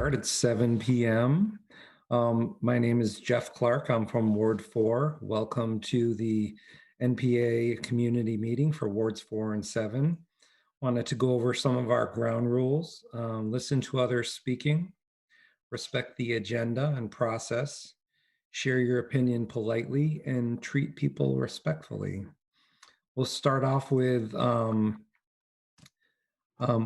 start. It's 7 p.m. My name is Jeff Clark. I'm from Ward 4. Welcome to the NPA community meeting for Wards 4 and 7. Wanted to go over some of our ground rules, listen to others speaking, respect the agenda and process, share your opinion politely, and treat people respectfully. We'll start off with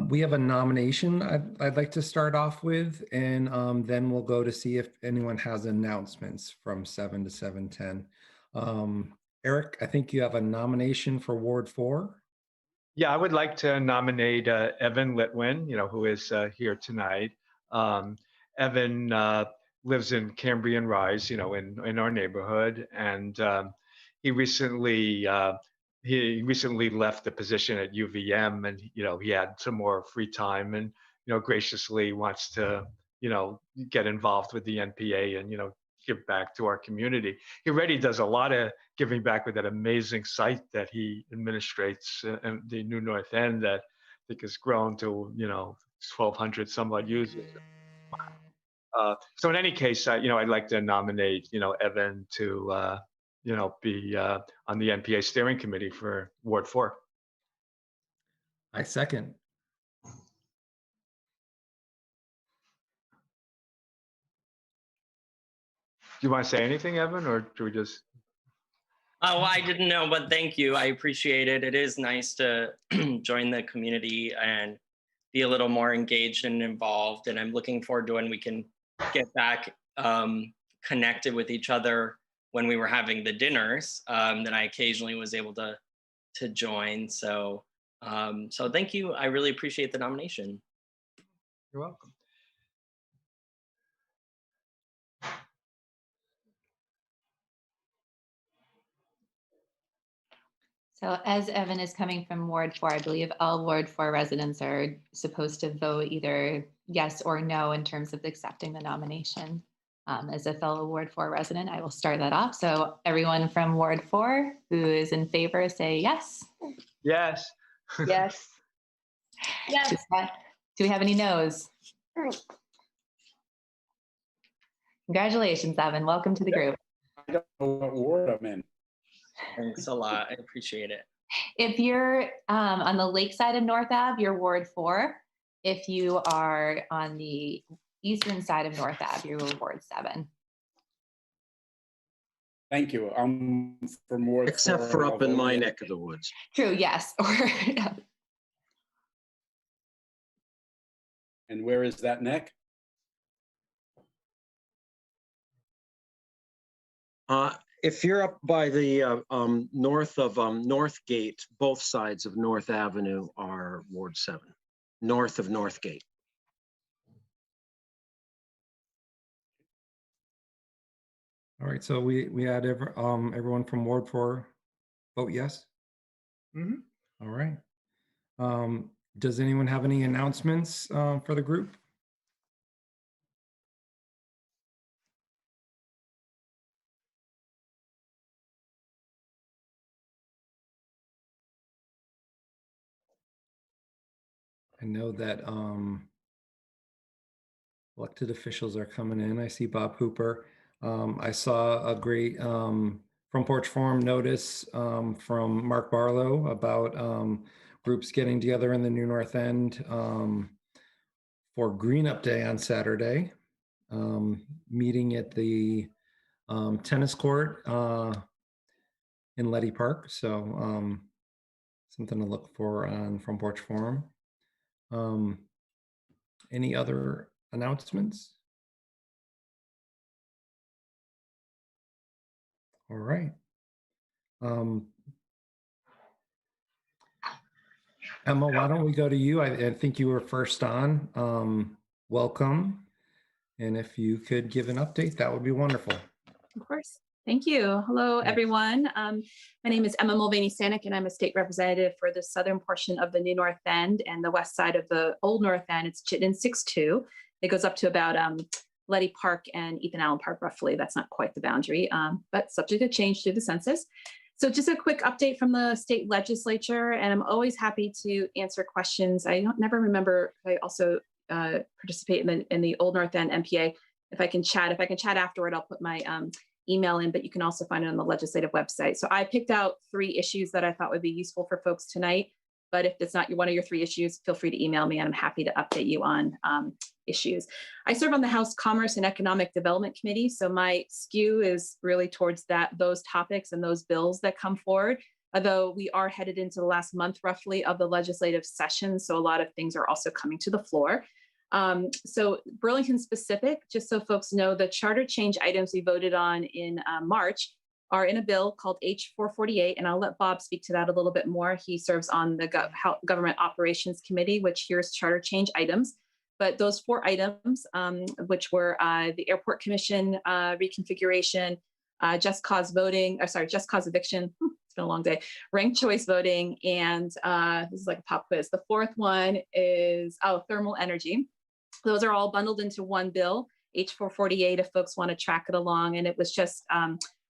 we have a nomination I'd like to start off with, and then we'll go to see if anyone has announcements from 7 to 7:10. Eric, I think you have a nomination for Ward 4. Yeah, I would like to nominate Evan Litwin, who is here tonight. Evan lives in Cambrian Rise, in our neighborhood, and he recently left the position at UVM, and he had some more free time, and graciously wants to get involved with the NPA and give back to our community. He already does a lot of giving back with that amazing site that he administrates, the New North End, that I think has grown to 1,200 somewhat users. So in any case, I'd like to nominate Evan to be on the NPA steering committee for Ward 4. I second. Do you want to say anything, Evan, or do we just? Oh, I didn't know, but thank you. I appreciate it. It is nice to join the community and be a little more engaged and involved. And I'm looking forward to when we can get back connected with each other when we were having the dinners that I occasionally was able to join. So thank you. I really appreciate the nomination. You're welcome. So as Evan is coming from Ward 4, I believe all Ward 4 residents are supposed to vote either yes or no in terms of accepting the nomination. As a fellow Ward 4 resident, I will start that off. So everyone from Ward 4 who is in favor, say yes. Yes. Yes. Yes. Do we have any no's? Congratulations, Evan. Welcome to the group. I don't know what ward I'm in. Thanks a lot. I appreciate it. If you're on the lake side of North Ave, you're Ward 4. If you are on the eastern side of North Ave, you're Ward 7. Thank you. I'm from Ward 4. Except for up in my neck of the woods. True, yes. And where is that neck? If you're up by the north of North Gate, both sides of North Avenue are Ward 7, north of North Gate. All right, so we had everyone from Ward 4 vote yes? Mm-hmm. All right. Does anyone have any announcements for the group? I know that elected officials are coming in. I see Bob Hooper. I saw a great Front Porch Forum notice from Mark Barlow about groups getting together in the New North End for Green Up Day on Saturday, meeting at the tennis court in Letty Park. So something to look for on Front Porch Forum. Any other announcements? All right. Emma, why don't we go to you? I think you were first on. Welcome. And if you could give an update, that would be wonderful. Of course. Thank you. Hello, everyone. My name is Emma Mulvaney-Stanek, and I'm a state representative for the southern portion of the New North End and the west side of the Old North End. It's Chittenden 6-2. It goes up to about Letty Park and Ethan Allen Park, roughly. That's not quite the boundary, but subject to change through the census. So just a quick update from the state legislature, and I'm always happy to answer questions. I don't never remember if I also participate in the Old North End NPA. If I can chat afterward, I'll put my email in, but you can also find it on the legislative website. So I picked out 3 issues that I thought would be useful for folks tonight. But if it's not one of your 3 issues, feel free to email me and I'm happy to update you on issues. I serve on the House Commerce and Economic Development Committee. So my skew is really towards those topics and those bills that come forward. Although we are headed into the last month roughly of the legislative session. So a lot of things are also coming to the floor. So Burlington specific, just so folks know, the charter change items we voted on in March are in a bill called H448, and I'll let Bob speak to that a little bit more. He serves on the Government Operations Committee, which hears charter change items. But those 4 items, which were the Airport Commission reconfiguration, just cause eviction, it's been a long day, ranked choice voting, and this is like a pop quiz. The 4th one is, thermal energy. Those are all bundled into one bill, H448, if folks want to track it along. And it was just,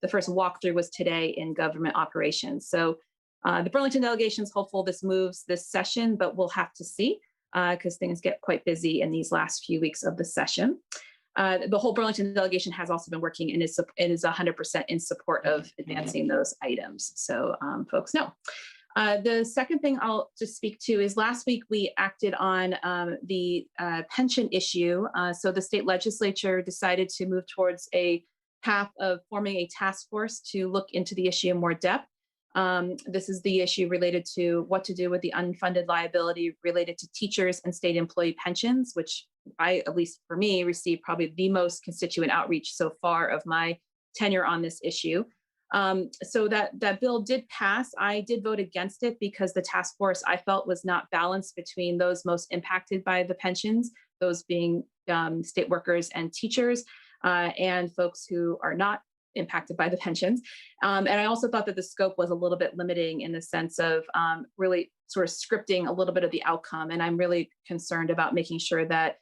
the first walkthrough was today in government operations. So the Burlington delegation is hopeful this moves this session, but we'll have to see because things get quite busy in these last few weeks of the session. The whole Burlington delegation has also been working and is 100% in support of advancing those items. So folks know. The second thing I'll just speak to is last week we acted on the pension issue. So the state legislature decided to move towards a path of forming a task force to look into the issue in more depth. This is the issue related to what to do with the unfunded liability related to teachers and state employee pensions, which at least for me, received probably the most constituent outreach so far of my tenure on this issue. So that bill did pass. I did vote against it because the task force I felt was not balanced between those most impacted by the pensions, those being state workers and teachers, and folks who are not impacted by the pensions. And I also thought that the scope was a little bit limiting in the sense of really sort of scripting a little bit of the outcome. And I'm really concerned about making sure that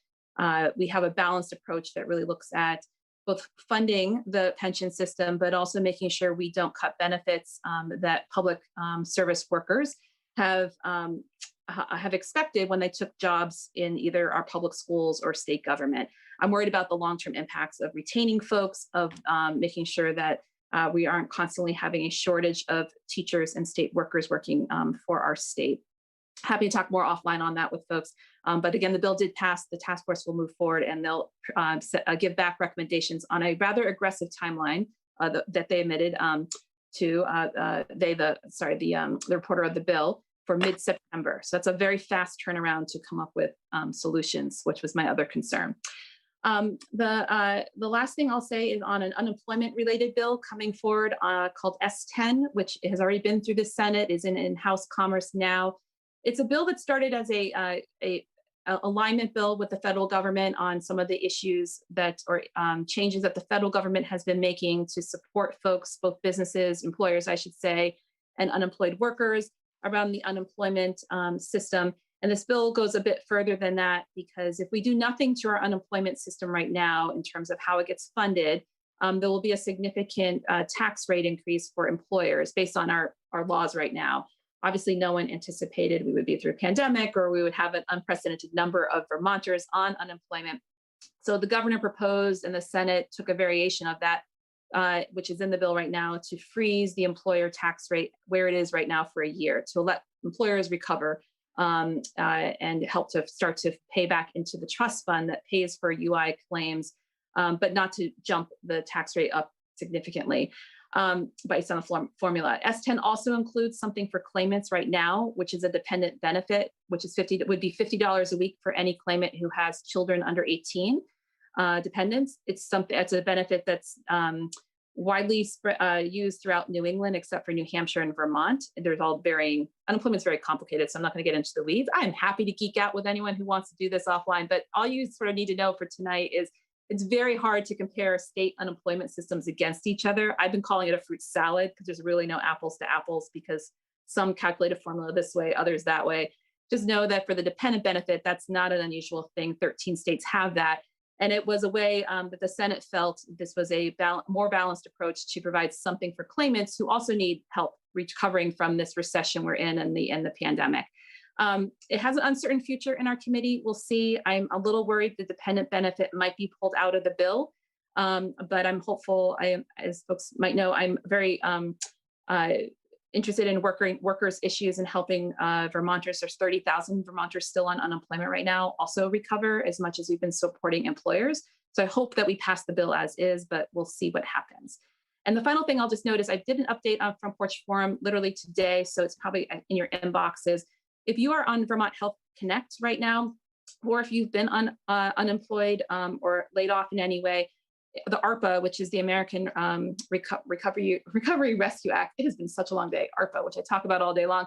we have a balanced approach that really looks at both funding the pension system, but also making sure we don't cut benefits that public service workers have expected when they took jobs in either our public schools or state government. I'm worried about the long-term impacts of retaining folks, of making sure that we aren't constantly having a shortage of teachers and state workers working for our state. Happy to talk more offline on that with folks. But again, the bill did pass. The task force will move forward and they'll give back recommendations on a rather aggressive timeline that they admitted to the reporter of the bill for mid-September. So that's a very fast turnaround to come up with solutions, which was my other concern. The last thing I'll say is on an unemployment related bill coming forward called S10, which has already been through the Senate, is in House Commerce now. It's a bill that started as a alignment bill with the federal government on some of the issues changes that the federal government has been making to support folks, both businesses, employers, I should say, and unemployed workers around the unemployment system. And this bill goes a bit further than that, because if we do nothing to our unemployment system right now in terms of how it gets funded, there will be a significant tax rate increase for employers based on our laws right now. Obviously, no one anticipated we would be through a pandemic or we would have an unprecedented number of Vermonters on unemployment. So the governor proposed and the Senate took a variation of that, which is in the bill right now, to freeze the employer tax rate where it is right now for a year to let employers recover and help to start to pay back into the trust fund that pays for UI claims, but not to jump the tax rate up significantly. Based on the formula. S10 also includes something for claimants right now, which is a dependent benefit, which is would be $50 a week for any claimant who has children under 18 dependents. It's a benefit that's widely used throughout New England, except for New Hampshire and Vermont. There's all varying, unemployment's very complicated, so I'm not going to get into the weeds. I'm happy to geek out with anyone who wants to do this offline, but all you sort of need to know for tonight is it's very hard to compare state unemployment systems against each other. I've been calling it a fruit salad because there's really no apples to apples, because some calculate a formula this way, others that way. Just know that for the dependent benefit, that's not an unusual thing. 13 states have that. And it was a way that the Senate felt this was a more balanced approach to provide something for claimants who also need help recovering from this recession we're in and the pandemic. It has an uncertain future in our committee. We'll see. I'm a little worried the dependent benefit might be pulled out of the bill, but I'm hopeful. As folks might know, I'm very interested in workers' issues and helping Vermonters. There's 30,000 Vermonters still on unemployment right now, also recover as much as we've been supporting employers. So I hope that we pass the bill as is, but we'll see what happens. And the final thing I'll just note is I did an update on Front Porch Forum literally today, so it's probably in your inboxes. If you are on Vermont Health Connect right now, or if you've been unemployed or laid off in any way, the ARPA, which is the American Recovery Rescue Act, it has been such a long day, ARPA, which I talk about all day long,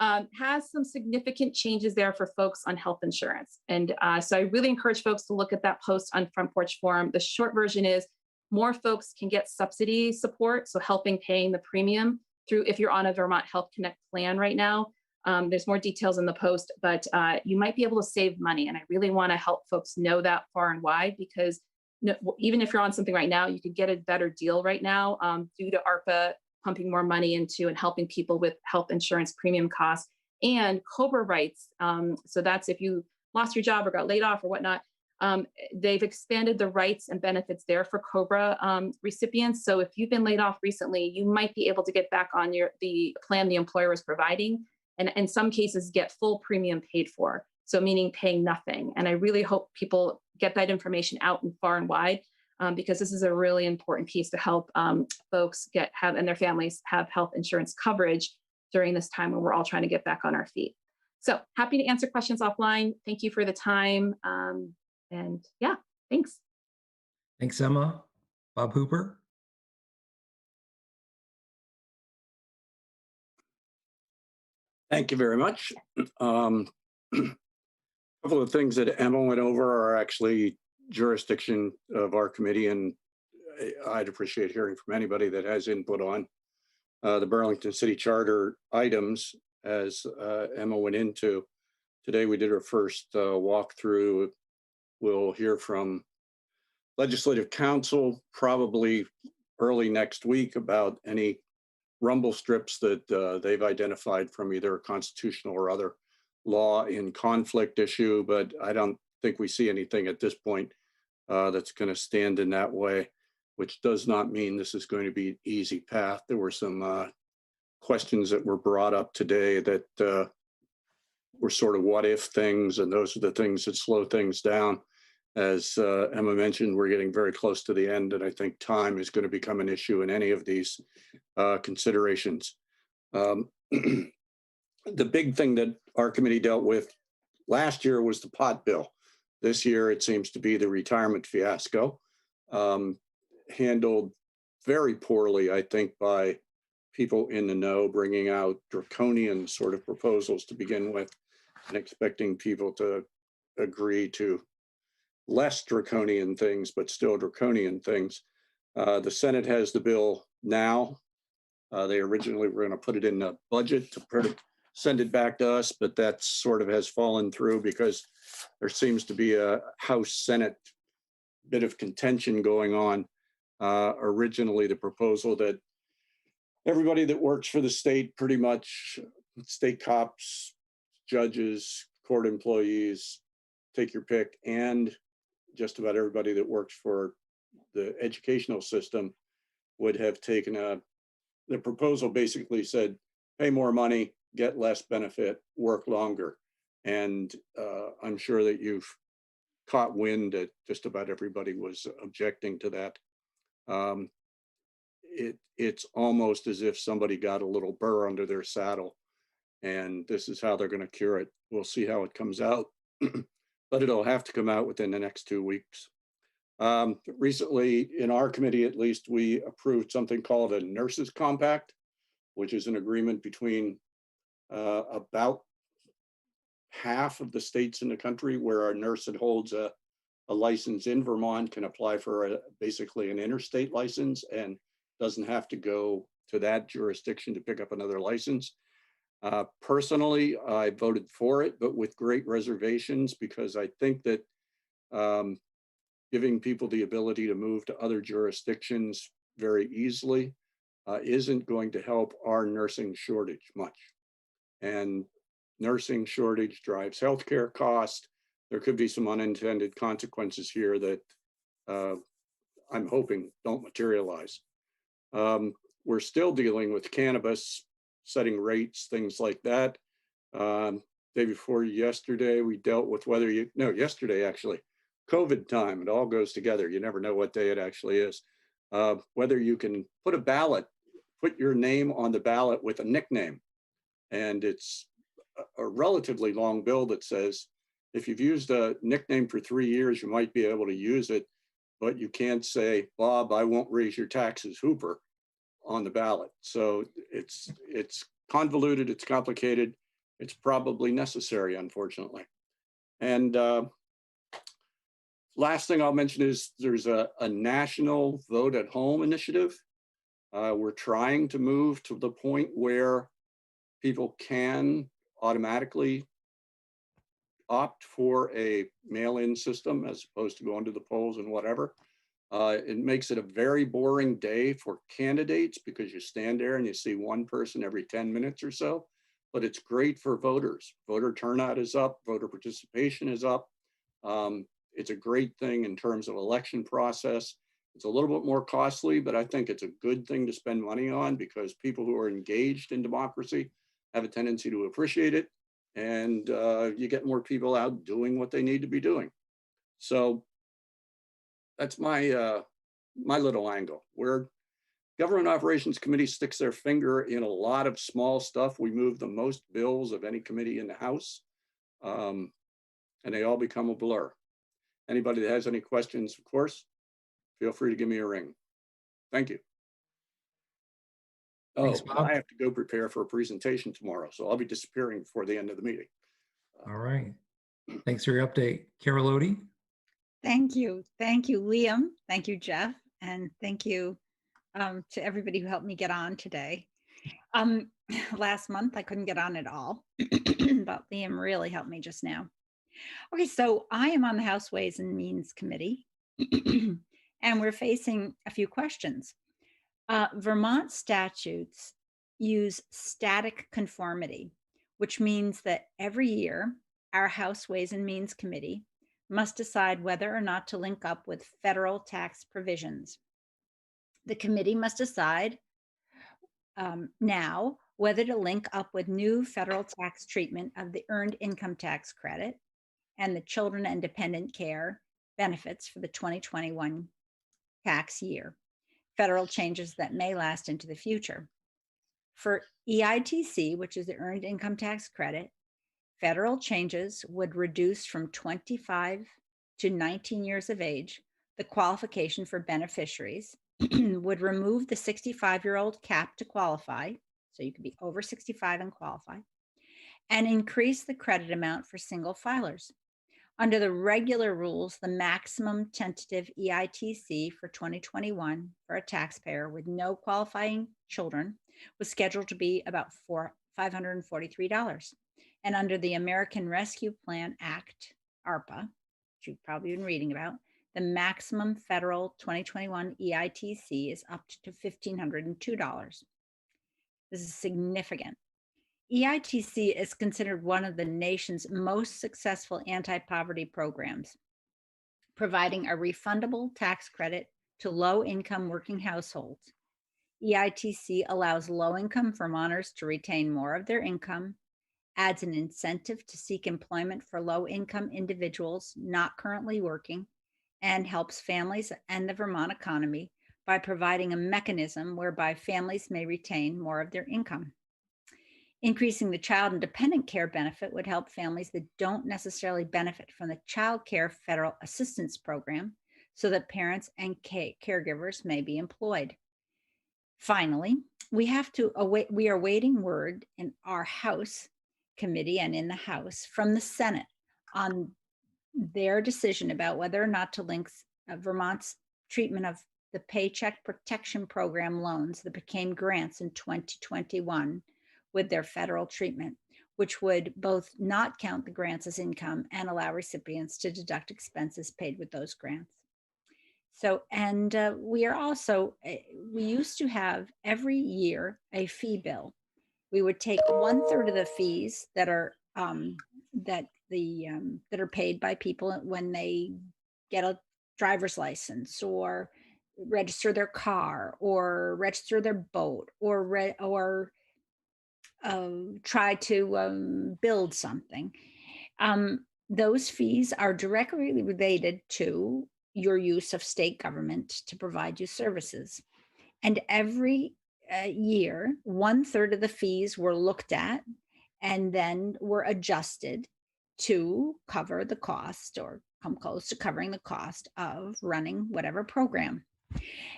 has some significant changes there for folks on health insurance. And so I really encourage folks to look at that post on Front Porch Forum. The short version is more folks can get subsidy support, so helping paying the premium through if you're on a Vermont Health Connect plan right now. There's more details in the post, but you might be able to save money. And I really want to help folks know that far and wide, because even if you're on something right now, you could get a better deal right now due to ARPA pumping more money into and helping people with health insurance premium costs and COBRA rights. So that's if you lost your job or got laid off or whatnot. They've expanded the rights and benefits there for COBRA recipients. So if you've been laid off recently, you might be able to get back on the plan the employer was providing, and in some cases get full premium paid for. So meaning paying nothing. And I really hope people get that information out and far and wide, because this is a really important piece to help folks and their families have health insurance coverage during this time when we're all trying to get back on our feet. So happy to answer questions offline. Thank you for the time. And yeah, thanks. Thanks, Emma. Bob Hooper. Thank you very much. A couple of things that Emma went over are actually jurisdiction of our committee, and I'd appreciate hearing from anybody that has input on the Burlington City Charter items. As Emma went into today, we did our first walkthrough. We'll hear from Legislative Council probably early next week about any rumble strips that they've identified from either a constitutional or other law in conflict issue, but I don't think we see anything at this point that's going to stand in that way, which does not mean this is going to be an easy path. There were some questions that were brought up today that were sort of what if things, and those are the things that slow things down. As Emma mentioned, we're getting very close to the end, and I think time is going to become an issue in any of these considerations. The big thing that our committee dealt with last year was the pot bill. This year, it seems to be the retirement fiasco, handled very poorly, I think, by people in the know, bringing out draconian sort of proposals to begin with and expecting people to agree to less draconian things, but still draconian things. The Senate has the bill now. They originally were going to put it in the budget to send it back to us, but that sort of has fallen through because there seems to be a House-Senate bit of contention going on. Originally, the proposal that everybody that works for the state, pretty much state cops, judges, court employees, take your pick, and just about everybody that works for the educational system would have taken the proposal basically said, pay more money, get less benefit, work longer. And I'm sure that you've caught wind that just about everybody was objecting to that. It's almost as if somebody got a little burr under their saddle, and this is how they're going to cure it. We'll see how it comes out, but it'll have to come out within the next 2 weeks. Recently, in our committee at least, we approved something called a Nurses Compact, which is an agreement between about half of the states in the country where a nurse that holds a license in Vermont can apply for basically an interstate license and doesn't have to go to that jurisdiction to pick up another license. Personally, I voted for it, but with great reservations, because I think that giving people the ability to move to other jurisdictions very easily isn't going to help our nursing shortage much. And nursing shortage drives healthcare cost. There could be some unintended consequences here that I'm hoping don't materialize. We're still dealing with cannabis, setting rates, things like that. Day before yesterday, we dealt with yesterday actually, COVID time. It all goes together. You never know what day it actually is. Whether you can put your name on the ballot with a nickname. And it's a relatively long bill that says, if you've used a nickname for 3 years, you might be able to use it, but you can't say, Bob, I won't raise your taxes, Hooper, on the ballot. So it's convoluted, it's complicated. It's probably necessary, unfortunately. And last thing I'll mention is there's a national vote at home initiative. We're trying to move to the point where people can automatically opt for a mail-in system as opposed to going to the polls and whatever. It makes it a very boring day for candidates because you stand there and you see one person every 10 minutes or so, but it's great for voters. Voter turnout is up, voter participation is up. It's a great thing in terms of election process. It's a little bit more costly, but I think it's a good thing to spend money on because people who are engaged in democracy have a tendency to appreciate it, and you get more people out doing what they need to be doing. So that's my my little angle. Where Government Operations Committee sticks their finger in a lot of small stuff. We move the most bills of any committee in the House, and they all become a blur. Anybody that has any questions, of course, feel free to give me a ring. Thank you. Thanks, Oh, Bob. I have to go prepare for a presentation tomorrow, so I'll be disappearing before the end of the meeting. All right. Thanks for your update. Carol Lodi? Thank you. Thank you, Liam. Thank you, Jeff. And thank you to everybody who helped me get on today. Last month, I couldn't get on at all, but Liam really helped me just now. Okay, so I am on the House Ways and Means Committee, and we're facing a few questions. Vermont statutes use static conformity, which means that every year, our House Ways and Means Committee must decide whether or not to link up with federal tax provisions. The committee must decide now whether to link up with new federal tax treatment of the Earned Income Tax Credit and the Children and Dependent Care benefits for the 2021 tax year, federal changes that may last into the future. For EITC, which is the Earned Income Tax Credit, federal changes would reduce from 25 to 19 years of age the qualification for beneficiaries, would remove the 65-year-old cap to qualify, so you could be over 65 and qualify, and increase the credit amount for single filers. Under the regular rules, the maximum tentative EITC for 2021 for a taxpayer with no qualifying children was scheduled to be about $543. And under the American Rescue Plan Act, ARPA, which you've probably been reading about, the maximum federal 2021 EITC is up to $1,502. This is significant. EITC is considered one of the nation's most successful anti-poverty programs, providing a refundable tax credit to low-income working households. EITC allows low-income Vermonters to retain more of their income, adds an incentive to seek employment for low-income individuals not currently working, and helps families and the Vermont economy by providing a mechanism whereby families may retain more of their income. Increasing the child and dependent care benefit would help families that don't necessarily benefit from the Child Care Federal Assistance Program so that parents and caregivers may be employed. Finally, we are waiting word in our House committee and in the House from the Senate on their decision about whether or not to link Vermont's treatment of the Paycheck Protection Program loans that became grants in 2021 with their federal treatment, which would both not count the grants as income and allow recipients to deduct expenses paid with those grants. So, and we are also, we used to have every year a fee bill. We would take 1/3 of the fees that are that that are paid by people when they get a driver's license or register their car or register their boat or try to build something. Those fees are directly related to your use of state government to provide you services. And every year, 1/3 of the fees were looked at and then were adjusted to cover the cost or come close to covering the cost of running whatever program.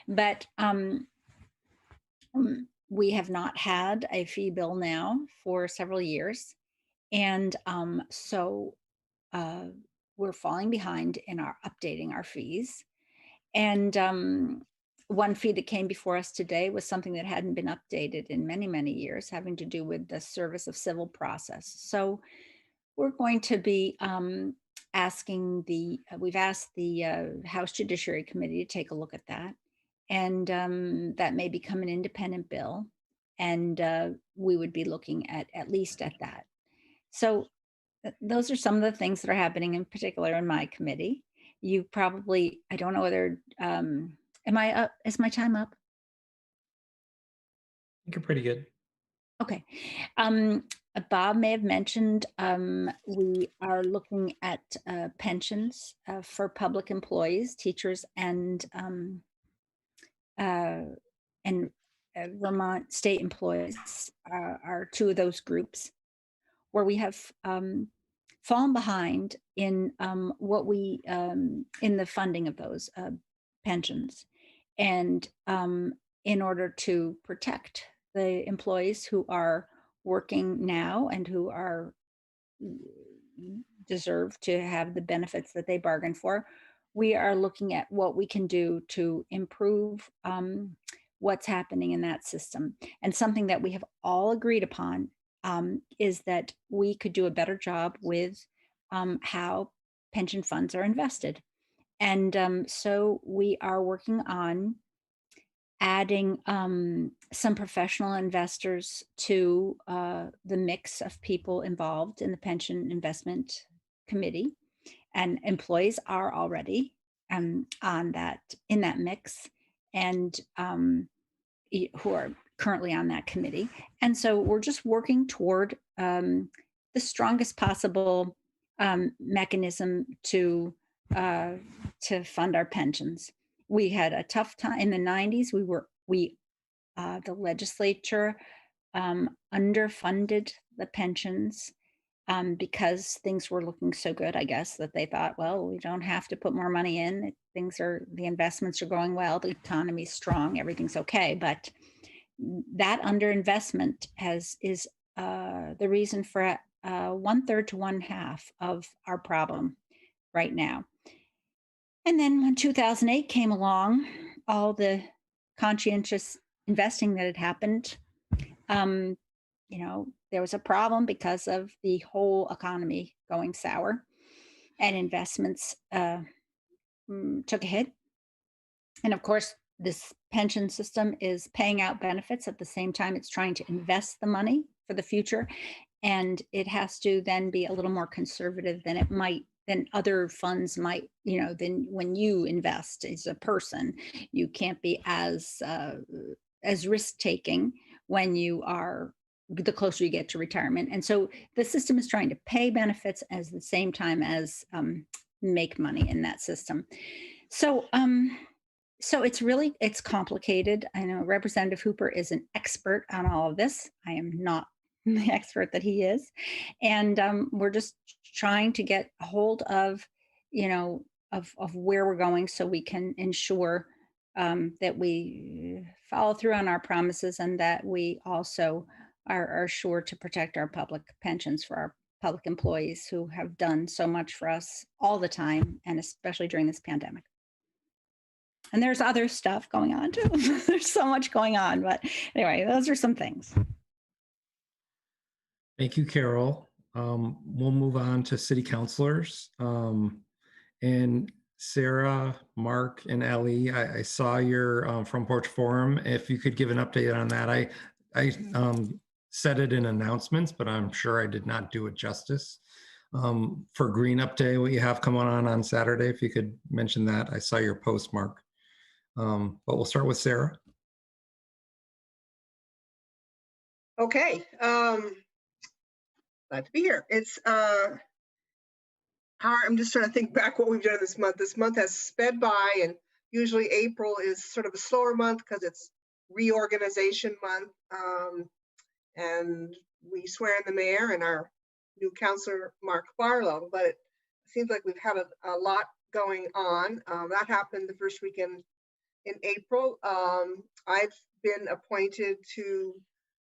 But we have not had a fee bill now for several years. And so we're falling behind in our updating our fees. And one fee that came before us today was something that hadn't been updated in many, many years, having to do with the service of civil process. So we're going to be asking we've asked the House Judiciary Committee to take a look at that. And that may become an independent bill. And we would be looking at least at that. So those are some of the things that are happening in particular in my committee. You probably, I don't know whether, am I up? Is my time up? I think you're pretty good. Okay. Bob may have mentioned we are looking at pensions for public employees, teachers, and Vermont state employees are two of those groups where we have fallen behind in what we in the funding of those pensions, and in order to protect the employees who are working now and who are deserve to have the benefits that they bargained for, we are looking at what we can do to improve what's happening in that system. And something that we have all agreed upon is that we could do a better job with how pension funds are invested. And so we are working on adding some professional investors to the mix of people involved in the pension investment committee. And employees are already in that mix, and who are currently on that committee. And so we're just working toward the strongest possible mechanism to fund our pensions. We had a tough time in the 90s. The legislature underfunded the pensions because things were looking so good, I guess, that they thought, well, we don't have to put more money in. The investments are going well, the economy's strong, everything's okay. But that underinvestment is the reason for 1/3 to 1/2 of our problem right now. And then when 2008 came along, all the conscientious investing that had happened, there was a problem because of the whole economy going sour, and investments took a hit. And of course, this pension system is paying out benefits at the same time it's trying to invest the money for the future. And it has to then be a little more conservative than other funds might, than when you invest as a person. You can't be as risk-taking when you are the closer you get to retirement. And so the system is trying to pay benefits at the same time as make money in that system. So it's complicated. I know Representative Hooper is an expert on all of this. I am not the expert that he is. And we're just trying to get a hold of, of where we're going so we can ensure that we follow through on our promises, and that we also are sure to protect our public pensions for our public employees who have done so much for us all the time, and especially during this pandemic. And there's other stuff going on too. There's so much going on, but anyway, those are some things. Thank you, Carol. We'll move on to city councilors. And Sarah, Mark, and Ellie, I saw your Front Porch Forum. If you could give an update on that. I said it in announcements, but I'm sure I did not do it justice. For Green Up Day, what you have coming on Saturday, if you could mention that. I saw your post, Mark. But we'll start with Sarah. Okay, glad to be here. It's I'm just trying to think back what we've done this month. This month has sped by, and usually April is sort of a slower month because it's reorganization month. And we swear in the mayor and our new councilor, Mark Barlow, but it seems like we've had a lot going on. That happened the first weekend in April. I've been appointed to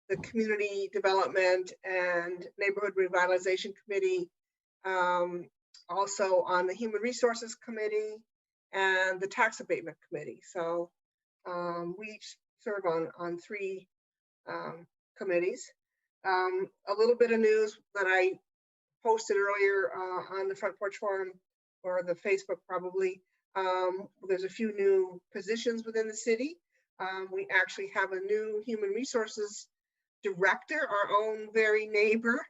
the Community Development and Neighborhood Revitalization Committee, also on the Human Resources Committee and the Tax Abatement Committee. So we serve on three committees. A little bit of news that I posted earlier on the Front Porch Forum or the Facebook probably. There's a few new positions within the city. We actually have a new Human Resources Director, our own very neighbor,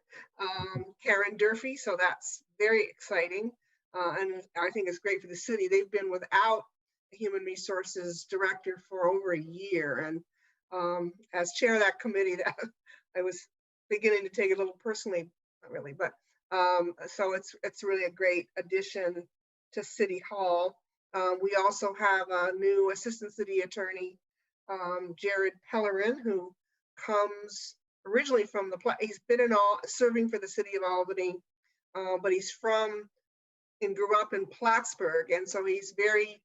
Karen Durfee. So that's very exciting. And I think it's great for the city. They've been without a Human Resources Director for over a year. And as chair of that committee, that I was beginning to take it a little personally, not really, but so it's really a great addition to City Hall. We also have a new Assistant City Attorney, Jared Pellerin, who comes originally from he's been serving for the city of Albany, but he's grew up in Plattsburgh, and so he's very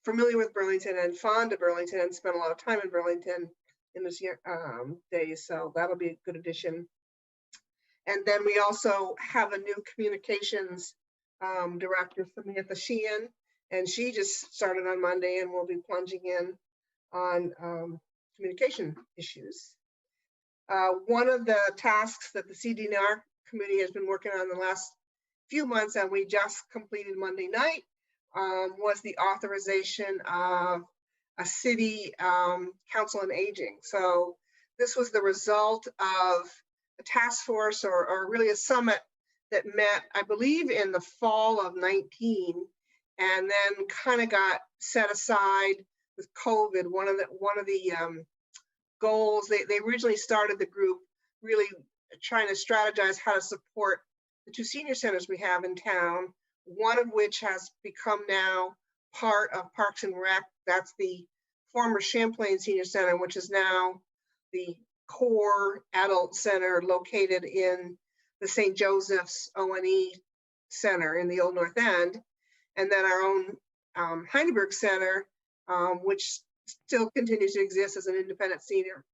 familiar with Burlington and fond of Burlington and spent a lot of time in Burlington in his days, so that'll be a good addition. And then we also have a new communications director, Samantha Sheehan, and she just started on Monday and will be plunging in on communication issues. One of the tasks that the CDNR committee has been working on the last few months, and we just completed Monday night, was the authorization of a city council on aging. So this was the result of a task force or really a summit that met, I believe, in the fall of 19, and then kind of got set aside with COVID. One of the goals, they originally started the group really trying to strategize how to support the two senior centers we have in town, one of which has become now part of Parks and Rec. That's the former Champlain Senior Center, which is now the core adult center located in the St. Joseph's O&E Center in the Old North End. And then our own Heidelberg Center, which still continues to exist as an independent senior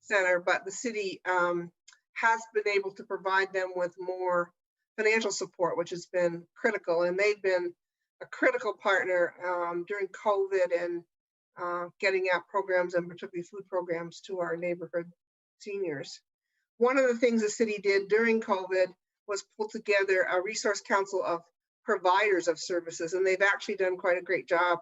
center, but the city has been able to provide them with more financial support, which has been critical. And they've been a critical partner during COVID and getting out programs, and particularly food programs, to our neighborhood seniors. One of the things the city did during COVID was pull together a resource council of providers of services, and they've actually done quite a great job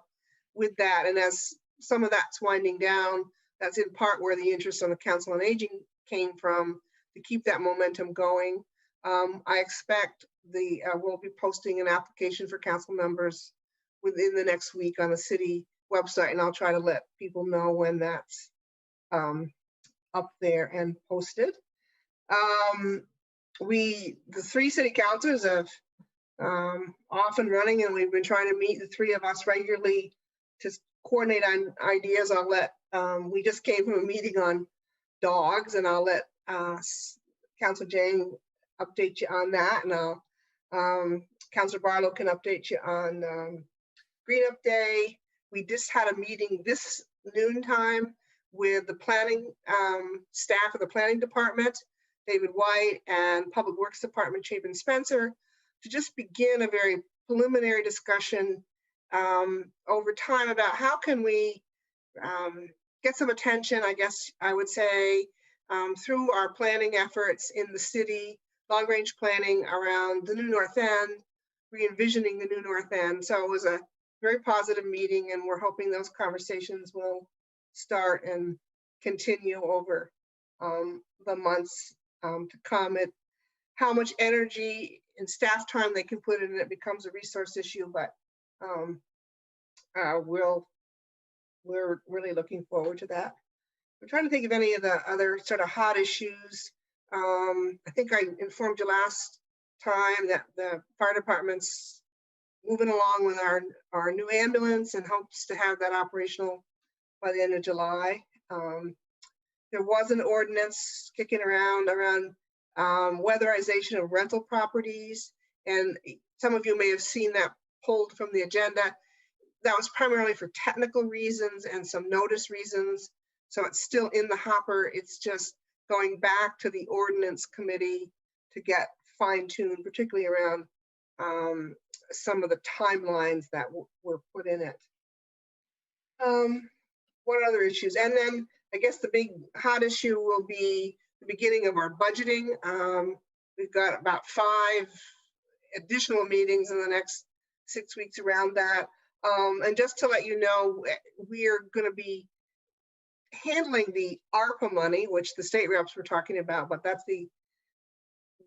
with that. And as some of that's winding down, that's in part where the interest on the Council on Aging came from, to keep that momentum going. I expect we'll be posting an application for council members within the next week on the city website, and I'll try to let people know when that's up there and posted. The three city councilors have off and running, and we've been trying to meet, the three of us, regularly to coordinate on ideas. I'll let we just came from a meeting on dogs, and I'll let Councilor Jane update you on that, and I'll Councilor Barlow can update you on Green Up Day. We just had a meeting this noontime with the planning staff of the planning department, David White, and Public Works Department, Chapin Spencer, to just begin a very preliminary discussion over time about how can we get some attention, I guess I would say, through our planning efforts in the city, long-range planning around the new North End, re-envisioning the new North End. So it was a very positive meeting, and we're hoping those conversations will start and continue over the months to come. How much energy and staff time they can put in it becomes a resource issue, but we're really looking forward to that. I'm trying to think of any of the other sort of hot issues. I think I informed you last time that the fire department's moving along with our new ambulance and hopes to have that operational by the end of July. There was an ordinance kicking around weatherization of rental properties, and some of you may have seen that pulled from the agenda. That was primarily for technical reasons and some notice reasons. So it's still in the hopper. It's just going back to the ordinance committee to get fine-tuned, particularly around some of the timelines that were put in it. What other issues? And then I guess the big hot issue will be the beginning of our budgeting. We've got about 5 additional meetings in the next 6 weeks around that. And just to let you know, we are going to be handling the ARPA money, which the state reps were talking about, but that's the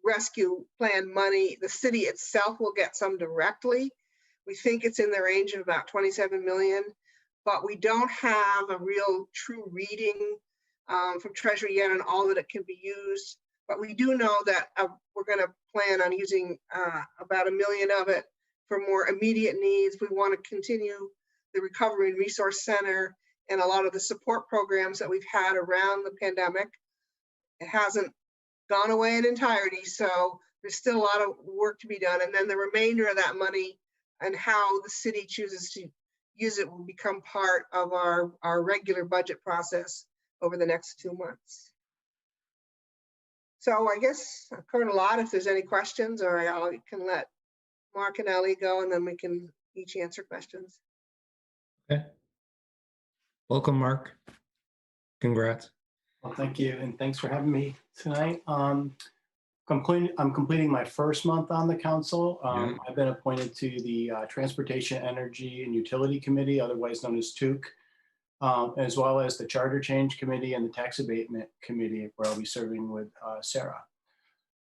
rescue plan money. The city itself will get some directly. We think it's in the range of about 27 million, but we don't have a real true reading from Treasury yet on all that it can be used. But we do know that we're going to plan on using about $1 million of it for more immediate needs. We want to continue the Recovery and Resource Center and a lot of the support programs that we've had around the pandemic. It hasn't gone away in entirety, so there's still a lot of work to be done. And then the remainder of that money and how the city chooses to use it will become part of our regular budget process over the next 2 months. So I guess I've covered a lot. If there's any questions, or I can let Mark and Ellie go, and then we can each answer questions. Okay. Welcome, Mark. Congrats. Well, thank you, and thanks for having me tonight. I'm completing my first month on the council. I've been appointed to the Transportation, Energy, and Utility Committee, otherwise known as TUC, as well as the Charter Change Committee and the Tax Abatement Committee, where I'll be serving with Sarah.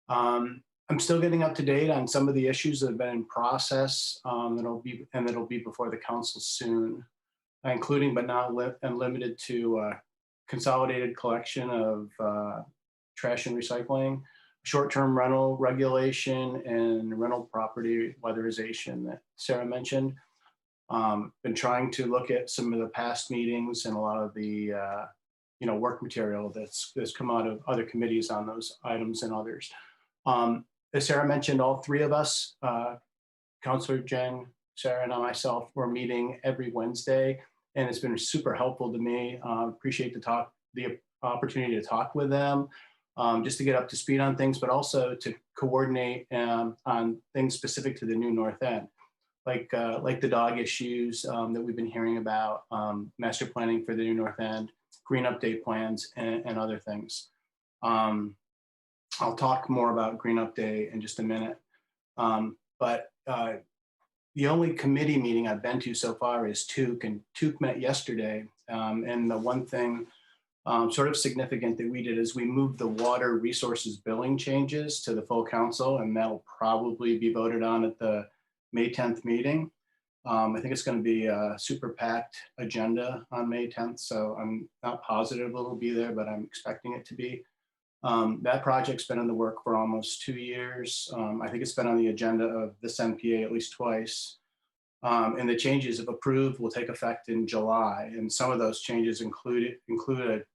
I'm still getting up to date on some of the issues that have been in process that'll be before the council soon, including but not limited to consolidated collection of trash and recycling, short-term rental regulation, and rental property weatherization that Sarah mentioned. Been trying to look at some of the past meetings and a lot of the work material that's come out of other committees on those items and others. As Sarah mentioned, all 3 of us, Councilor Jen, Sarah, and myself, we're meeting every Wednesday, and it's been super helpful to me. Appreciate the opportunity to talk with them, just to get up to speed on things, but also to coordinate on things specific to the new North End, like the dog issues that we've been hearing about, master planning for the new North End, green update plans, and other things. I'll talk more about green update in just a minute, but the only committee meeting I've been to so far is TUC, and TUC met yesterday. And the one thing sort of significant that we did is we moved the water resources billing changes to the full council, and that'll probably be voted on at the May 10th meeting. I think it's going to be a super packed agenda on May 10th, so I'm not positive it'll be there, but I'm expecting it to be. That project's been in the work for almost 2 years. I think it's been on the agenda of this NPA at least twice. And the changes, if approved, will take effect in July. And some of those changes included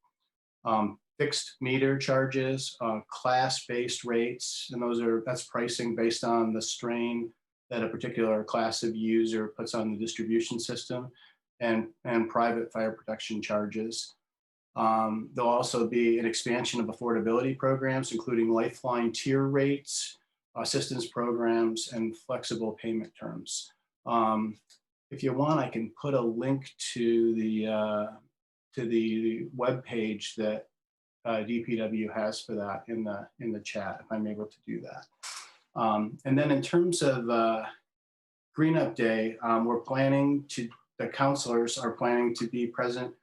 fixed meter charges, class-based rates, and that's pricing based on the strain that a particular class of user puts on the distribution system, and private fire protection charges. There'll also be an expansion of affordability programs, including lifeline tier rates, assistance programs, and flexible payment terms. If you want, I can put a link to the web page that DPW has for that in the chat, if I'm able to do that. And then in terms of Green Up Day, the councilors are planning to be present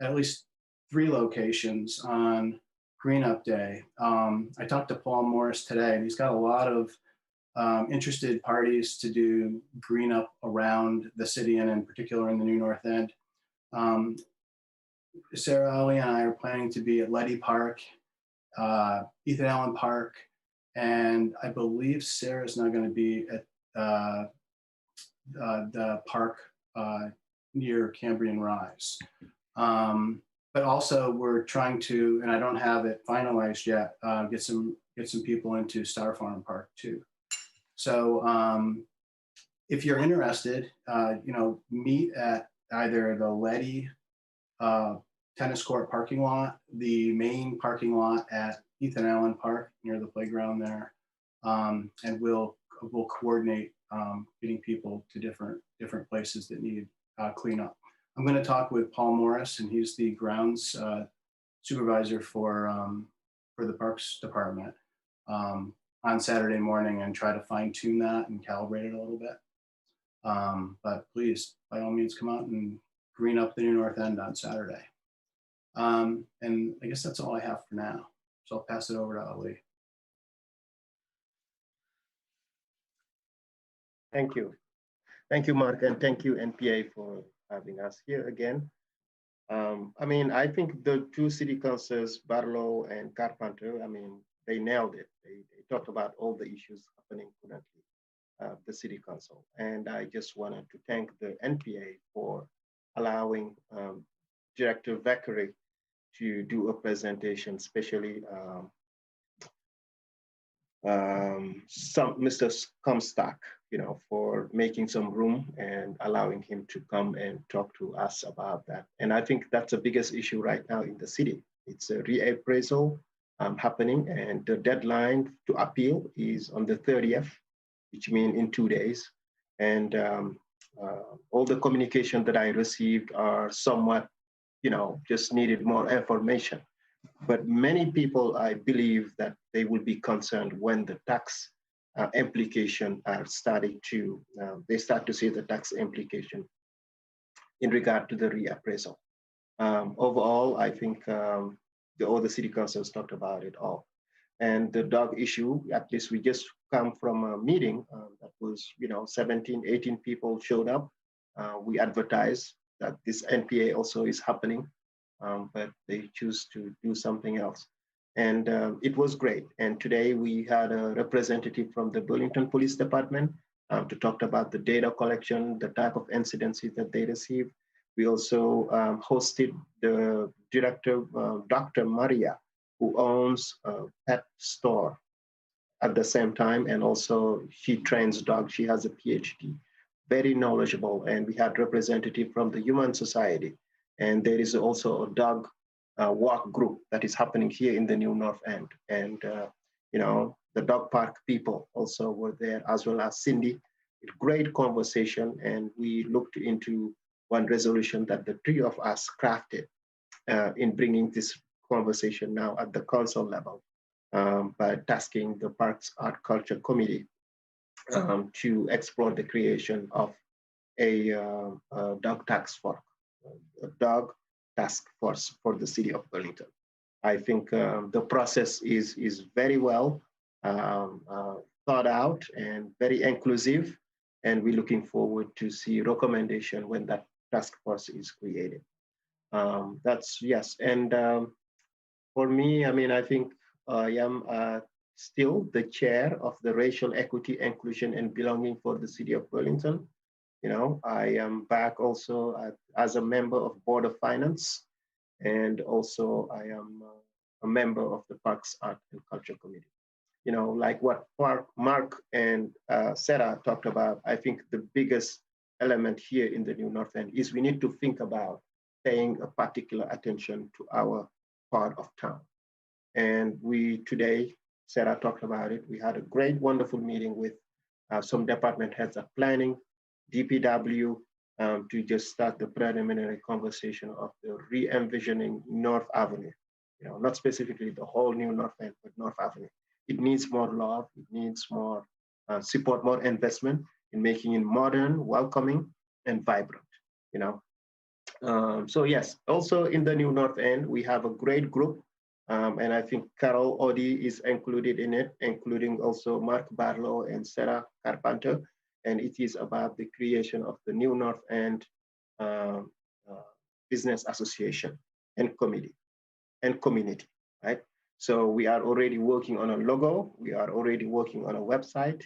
at least 3 locations on Green Up Day. I talked to Paul Morris today, and he's got a lot of interested parties to do green up around the city and in particular in the New North End. Sarah Ali and I are planning to be at Letty Park, Ethan Allen Park, and I believe Sarah's not going to be at the park near Cambrian Rise. But also we're trying to, and I don't have it finalized yet, get some people into Star Farm Park too. So if you're interested, meet at either the Letty tennis court parking lot, the main parking lot at Ethan Allen Park near the playground there, and we'll coordinate getting people to different places that need cleanup. I'm going to talk with Paul Morris, and he's the grounds supervisor for the Parks Department on Saturday morning, and try to fine tune that and calibrate it a little bit. But please, by all means, come out and green up the New North End on Saturday. And I guess that's all I have for now. So I'll pass it over to Ali. Thank you. Thank you, Mark, and thank you, NPA, for having us here again. I think the two city councils, Barlow and Carpenter, they nailed it. They talked about all the issues happening currently, the city council. And I just wanted to thank the NPA for allowing Director Vackery to do a presentation, especially Mr. Comstock, for making some room and allowing him to come and talk to us about that. And I think that's the biggest issue right now in the city. It's a reappraisal happening, and the deadline to appeal is on the 30th, which means in 2 days. And all the communication that I received are somewhat, just needed more information. But many people, I believe that they will be concerned when the tax implication are starting to, they start to see the tax implication in regard to the reappraisal. Overall, I think all the city councils talked about it all. And the dog issue, at least we just come from a meeting that was, 17, 18 people showed up. We advertised that this NPA also is happening, but they choose to do something else. And it was great. And today we had a representative from the Burlington Police Department to talk about the data collection, the type of incidences that they receive. We also hosted the director, Dr. Maria, who owns a pet store at the same time. And also she trains dogs. She has a PhD, very knowledgeable. And we had representative from the Human Society. And there is also a dog walk group that is happening here in the New North End. And, the dog park people also were there, as well as Cindy. Great conversation. And we looked into one resolution that the three of us crafted in bringing this conversation now at the council level by tasking the Parks Art Culture Committee to explore the creation of a dog task force, a dog task force for the city of Burlington. I think the process is very well thought out and very inclusive, and we're looking forward to see recommendation when that task force is created. That's yes, and for me, I think I am still the chair of the Racial Equity, Inclusion, and Belonging for the city of Burlington. I am back also as a member of Board of Finance, and also I am a member of the Parks Art and Culture Committee. Like what Mark and Sarah talked about, I think the biggest element here in the New North End is we need to think about paying a particular attention to our part of town. And we today, Sarah talked about it, we had a great, wonderful meeting with some department heads of planning, DPW, to just start the preliminary conversation of the re-envisioning North Avenue. Not specifically the whole New North End, but North Avenue. It needs more love, it needs more support, more investment in making it modern, welcoming, and vibrant, So yes, also in the New North End, we have a great group And I think Carol Odie is included in it, including also Mark Barlow and Sarah Carpenter. And it is about the creation of the New North End Business Association and committee and community, right? So we are already working on a logo. We are already working on a website.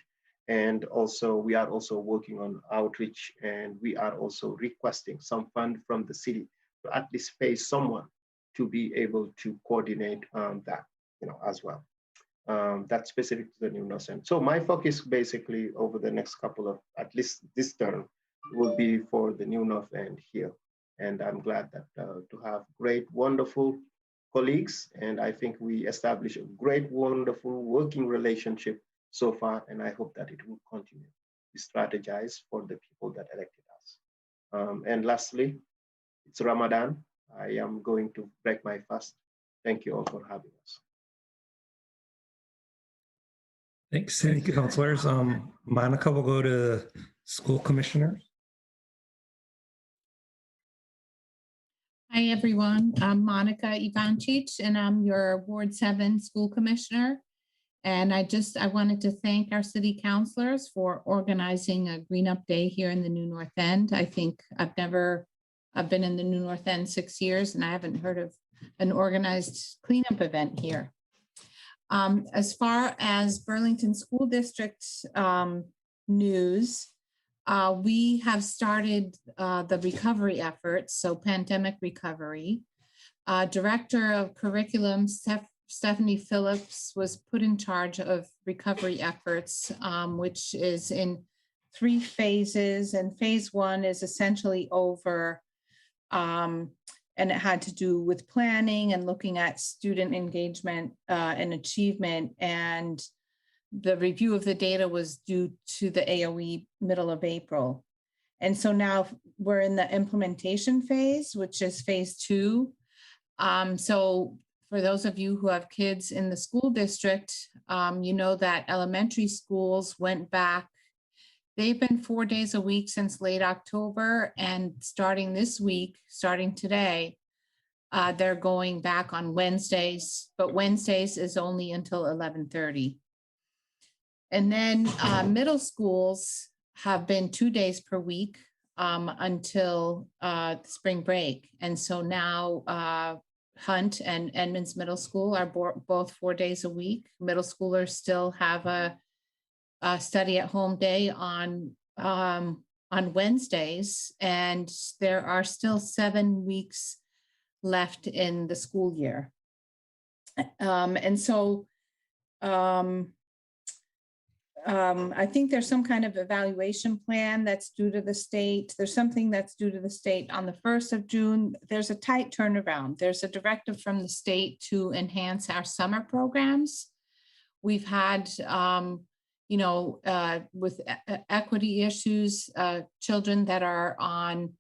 And also we are also working on outreach, and we are also requesting some fund from the city to at least pay someone to be able to coordinate that, as well. That's specific to the New North End. So my focus basically over the next couple of, at least this term, will be for the New North End here. And I'm glad that to have great, wonderful colleagues. And I think we established a great, wonderful working relationship so far. And I hope that it will continue to strategize for the people that elected us. And lastly, it's Ramadan. I am going to break my fast. Thank you all for having us. Thanks, thank you, councilors. Monica will go to school commissioners. Hi, everyone. I'm Monica Ivancic, and I'm your Ward 7 school commissioner. And I wanted to thank our city councilors for organizing a Green Up Day here in the New North End. I think I've been in the New North End 6 years, and I haven't heard of an organized cleanup event here. As far as Burlington School District news, we have started the recovery efforts, so pandemic recovery. Director of Curriculum, Stephanie Phillips, was put in charge of recovery efforts, which is in 3 phases. And phase 1 is essentially over. And it had to do with planning and looking at student engagement and achievement. And the review of the data was due to the AOE middle of April. And so now we're in the implementation phase, which is phase 2. So for those of you who have kids in the school district, you know that elementary schools went back. They've been 4 days a week since late October, and starting this week, starting today, they're going back on Wednesdays, but Wednesdays is only until 11:30. And then middle schools have been 2 days per week until spring break. And so now Hunt and Edmonds Middle School are both 4 days a week. Middle schoolers still have a study at home day on Wednesdays, and there are still 7 weeks left in the school year. And so I think there's some kind of evaluation plan that's due to the state. There's something that's due to the state on the 1st of June. There's a tight turnaround. There's a directive from the state to enhance our summer programs. We've had with equity issues, children that are on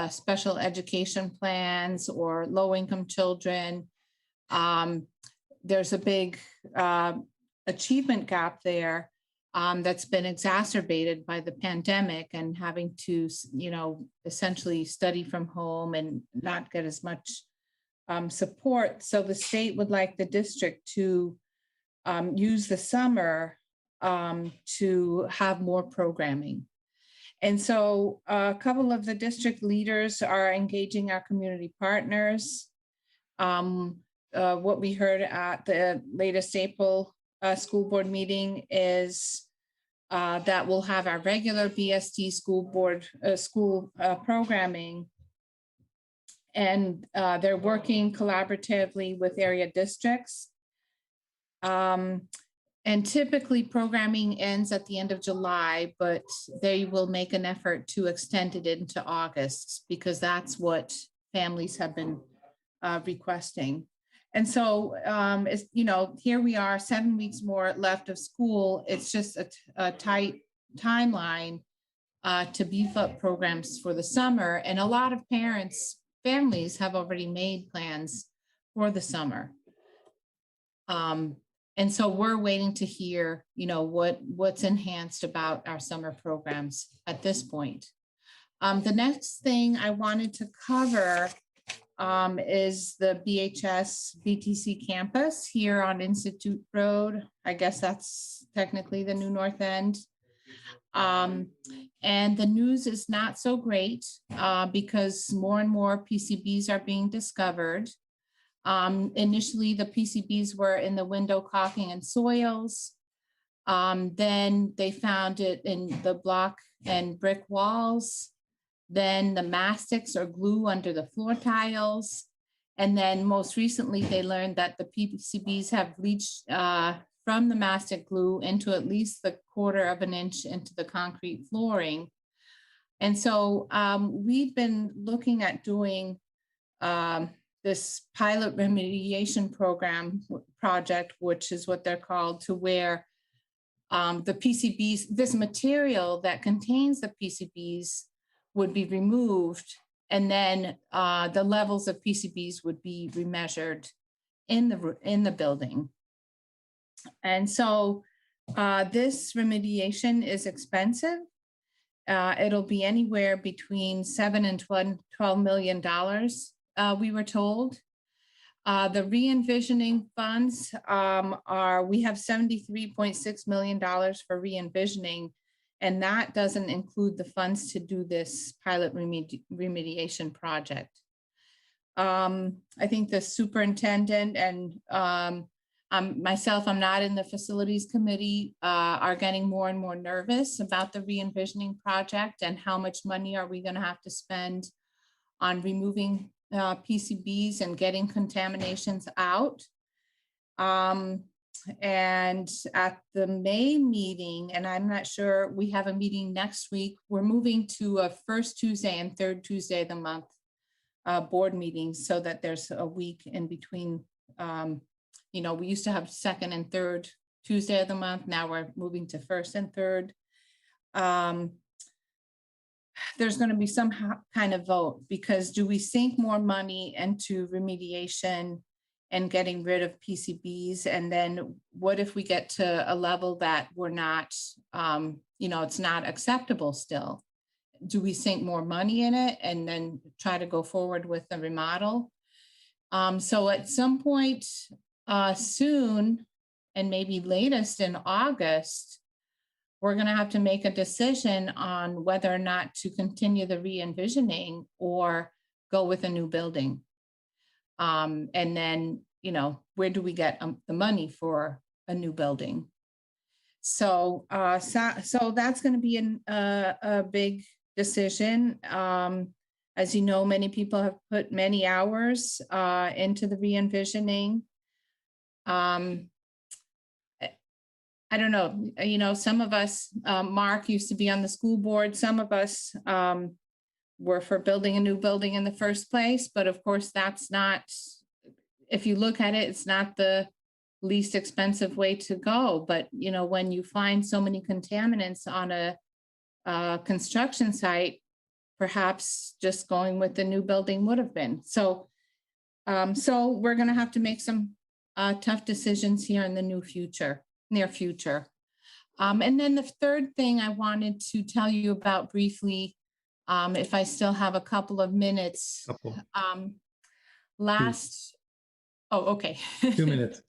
special education plans or low-income children. There's a big achievement gap there that's been exacerbated by the pandemic and having to, essentially study from home and not get as much support. So the state would like the district to use the summer to have more programming. And so a couple of the district leaders are engaging our community partners. What we heard at the latest April school board meeting is that we'll have our regular BSD school board programming. And they're working collaboratively with area districts. And typically programming ends at the end of July, but they will make an effort to extend it into August because that's what families have been requesting. And so, here we are, 7 weeks more left of school. It's just a tight timeline to beef up programs for the summer. And a lot of families have already made plans for the summer. And so we're waiting to hear, what's enhanced about our summer programs at this point. The next thing I wanted to cover is the BHS BTC campus here on Institute Road. I guess that's technically the new North End. And the news is not so great because more and more PCBs are being discovered. Initially, the PCBs were in the window caulking and soils. Then they found it in the block and brick walls. Then the mastics or glue under the floor tiles. And then most recently, they learned that the PCBs have leached from the mastic glue into at least the 1/4 of an inch into the concrete flooring. And so we've been looking at doing this pilot remediation project, which is what they're called, to where the PCBs, this material that contains the PCBs would be removed, and then the levels of PCBs would be remeasured in the building. And so this remediation is expensive. It'll be anywhere between $7 and $12 million, we were told. The re-envisioning funds we have $73.6 million for re-envisioning, and that doesn't include the funds to do this pilot remediation project. I think the superintendent and myself, I'm not in the facilities committee, are getting more and more nervous about the re-envisioning project and how much money are we going to have to spend on removing PCBs and getting contaminations out. And at the May meeting, and I'm not sure, we have a meeting next week, we're moving to a first Tuesday and third Tuesday of the month board meetings so that there's a week in between. You know, we used to have second and third Tuesday of the month. Now we're moving to first and third. There's going to be some kind of vote, because do we sink more money into remediation and getting rid of PCBs? And then what if we get to a level that we're not, you know, it's not acceptable still? Do we sink more money in it and then try to go forward with the remodel? So at some point soon, and maybe latest in August, we're going to have to make a decision on whether or not to continue the re-envisioning or go with a new building. And then, you know, where do we get the money for a new building? So, so that's going to be a big decision. As you know, many people have put many hours into the re-envisioning. I don't know, you know, some of us, Mark used to be on the school board. Some of us were for building a new building in the first place. But of course, that's not, if you look at it, it's not the least expensive way to go. But, you know, when you find so many contaminants on a construction site, perhaps just going with the new building would have been. So, so we're going to have to make some tough decisions here in the near future. And then the third thing I wanted to tell you about briefly, if I still have a couple of minutes. Okay. 2 minutes.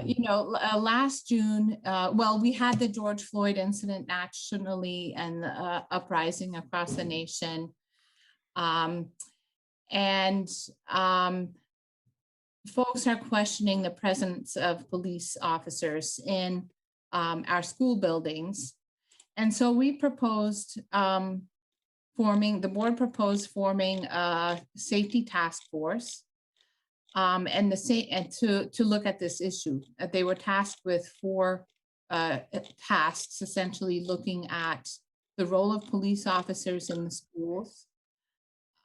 You know, last June, well, we had the George Floyd incident nationally and the uprising across the nation. Folks are questioning the presence of police officers in our school buildings. And so we proposed the board proposed forming a safety task force and to look at this issue. They were tasked with 4 tasks, essentially looking at the role of police officers in the schools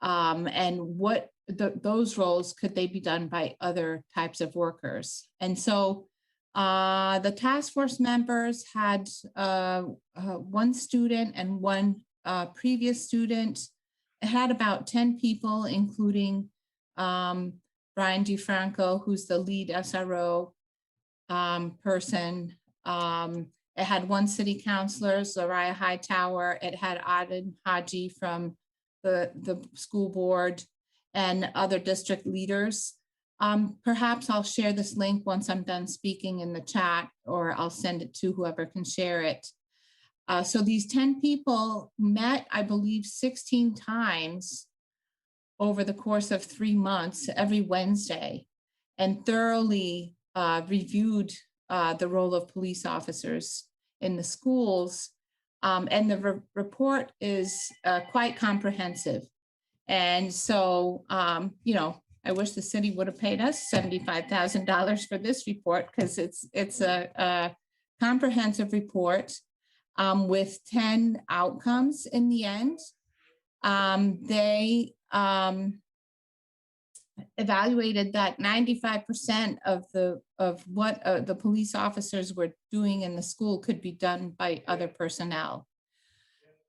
and what those roles could they be done by other types of workers. And so the task force members had 1 student and 1 previous student. It had about 10 people, including Brian DeFranco, who's the lead SRO person. It had 1 city councilor, Soraya Hightower. It had Aden Haji from the school board. and other district leaders. Perhaps I'll share this link once I'm done speaking in the chat, or I'll send it to whoever can share it. So these 10 people met, I believe, 16 times over the course of 3 months, every Wednesday, and thoroughly reviewed the role of police officers in the schools. And the report is quite comprehensive. And so, you know, I wish the city would have paid us $75,000 for this report, because it's a comprehensive report with 10 outcomes in the end. They evaluated that 95% of what the police officers were doing in the school could be done by other personnel.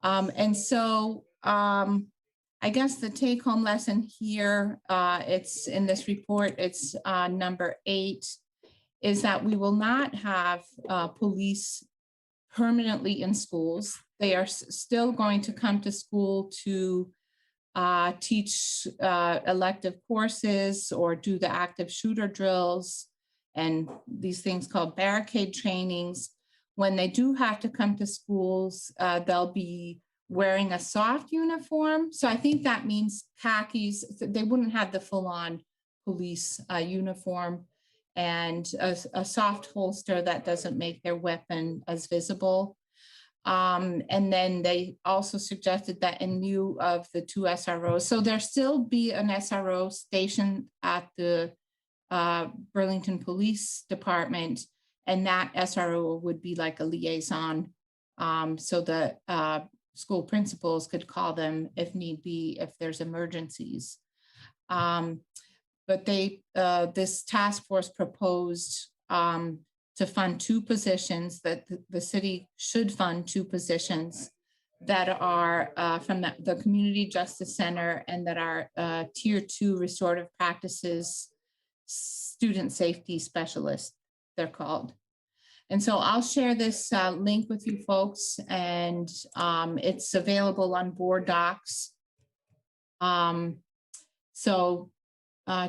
And so I guess the take-home lesson here, it's in this report, it's number 8, is that we will not have police permanently in schools. They are still going to come to school to teach elective courses or do the active shooter drills and these things called barricade trainings. When they do have to come to schools, they'll be wearing a soft uniform. So I think that means khakis. They wouldn't have the full-on police uniform, and a soft holster that doesn't make their weapon as visible. And then they also suggested that in lieu of the 2 SROs, so there still be an SRO stationed at the Burlington Police Department, and that SRO would be like a liaison, so the school principals could call them if need be, if there's emergencies. But this task force proposed to fund 2 positions, that the city should fund 2 positions that are from the Community Justice Center, and that are Tier 2 restorative practices student safety specialists, they're called. And so I'll share this link with you folks, and it's available on board docs. So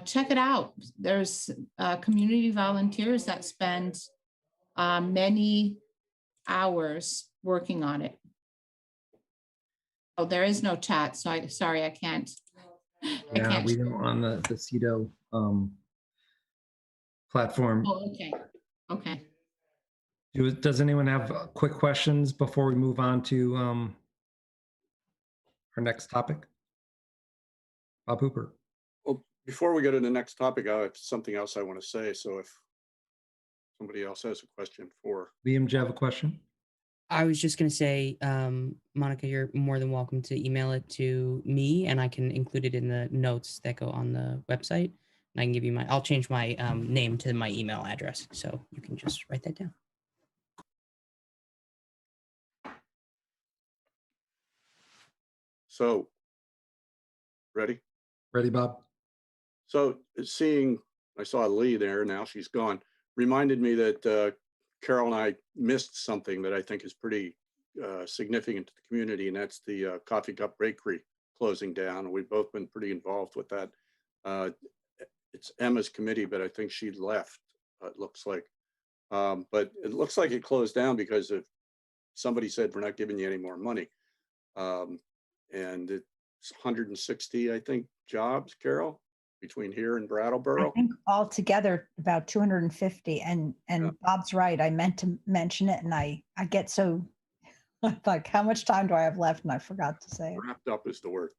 check it out. There's community volunteers that spend many hours working on it. Oh, there is no chat, so sorry, I can't. Yeah, we don't on the CEDO platform. Oh, okay. Okay. Does anyone have quick questions before we move on to our next topic? Bob Hooper. Well, before we go to the next topic, I have something else I want to say. So if somebody else has a question for Liam, do you have a question? I was just going to say, Monica, you're more than welcome to email it to me, and I can include it in the notes that go on the website. And I can give you I'll change my name to my email address, so you can just write that down. So, ready? Ready, Bob? So I saw Lee there, now she's gone, reminded me that Carol and I missed something that I think is pretty significant to the community, and that's the Coffee Cup Bakery closing down. We've both been pretty involved with that. It's Emma's committee, but I think she left, it looks like. But it looks like it closed down because of somebody said, we're not giving you any more money. And it's 160, I think, jobs, Carol, between here and Brattleboro. I think altogether about 250. And yeah. Bob's right. I meant to mention it, and I get so like, how much time do I have left? And I forgot to say it. Wrapped up is the word.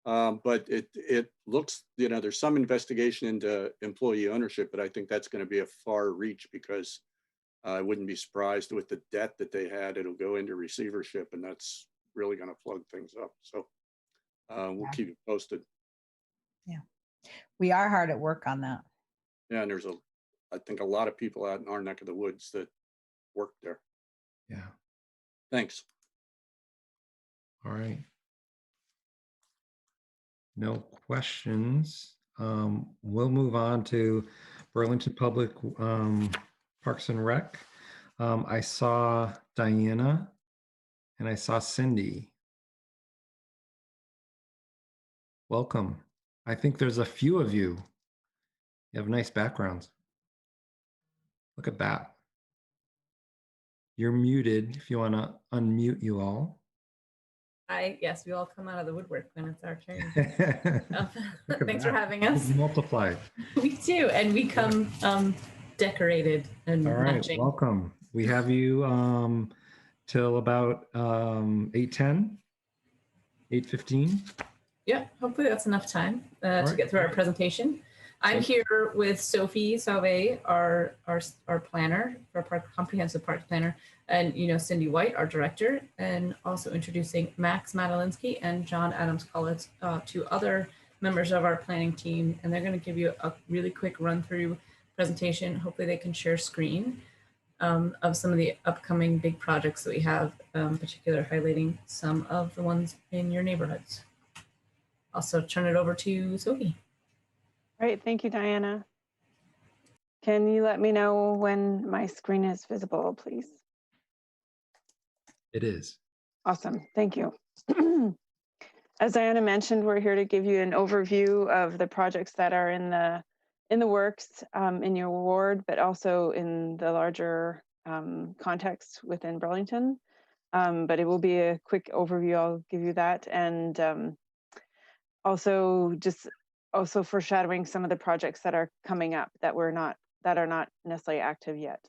But it looks, there's some investigation into employee ownership, but I think that's going to be a far reach, because I wouldn't be surprised with the debt that they had. It'll go into receivership, and that's really going to plug things up. So we'll keep you posted. Yeah, we are hard at work on that. Yeah, and there's I think a lot of people out in our neck of the woods that work there. Yeah. Thanks. All right. No questions. We'll move on to Burlington Public Parks and Rec. I saw Diana and I saw Cindy. Welcome. I think there's a few of you. You have nice backgrounds. Look at that. You're muted if you want to unmute you all. Yes, we all come out of the woodwork when it's our turn. Look at Thanks for that. having us. Multiply. We do, and we come decorated and All right, matching. welcome. We have you till about 8:10, 8:15. Yeah, hopefully that's enough time to right. get through our presentation. I'm here with Sophie Sauve, our planner, our comprehensive parks planner, and Cindy White, our director, and also introducing Max Madalinsky and John Adams Collins, two other members of our planning team, and they're going to give you a really quick run through presentation. Hopefully they can share screen of some of the upcoming big projects that we have, particularly highlighting some of the ones in your neighborhoods. Also turn it over to Sophie. All right, thank you, Diana. Can you let me know when my screen is visible, please? It is. Awesome, thank you. As Diana mentioned, we're here to give you an overview of the projects that are in the works in your ward, but also in the larger context within Burlington. But it will be a quick overview, I'll give you that. And also foreshadowing some of the projects that are coming up that are not necessarily active yet.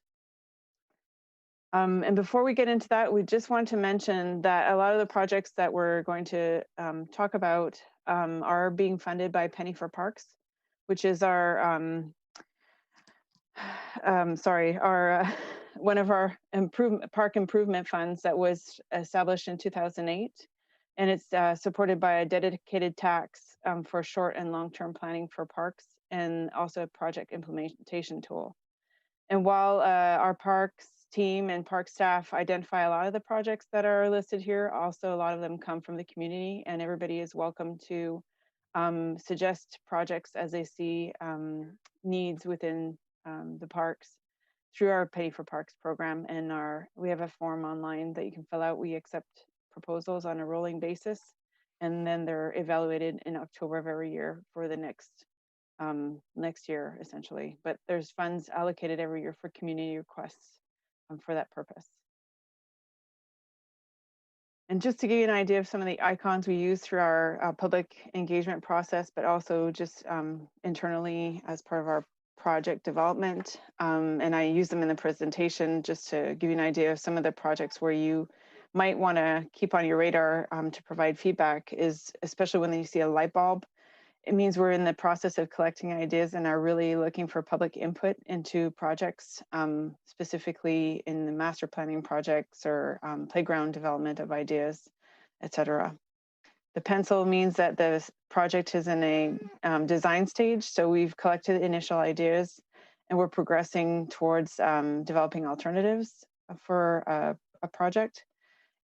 And before we get into that, we just want to mention that a lot of the projects that we're going to talk about are being funded by Penny for Parks, which is our one of our park improvement funds that was established in 2008. And it's supported by a dedicated tax for short and long-term planning for parks, and also a project implementation tool. And while our parks team and park staff identify a lot of the projects that are listed here, also a lot of them come from the community, and everybody is welcome to suggest projects as they see needs within the parks through our Pay for Parks program. And we have a form online that you can fill out. We accept proposals on a rolling basis, and then they're evaluated in October of every year for the next year, essentially. But there's funds allocated every year for community requests for that purpose. And just to give you an idea of some of the icons we use through our public engagement process, but also just internally as part of our project development. And I use them in the presentation just to give you an idea of some of the projects where you might want to keep on your radar to provide feedback, is especially when you see a light bulb. It means we're in the process of collecting ideas and are really looking for public input into projects, specifically in the master planning projects or playground development of ideas, etc. The pencil means that the project is in a design stage. So we've collected initial ideas and we're progressing towards developing alternatives for a project.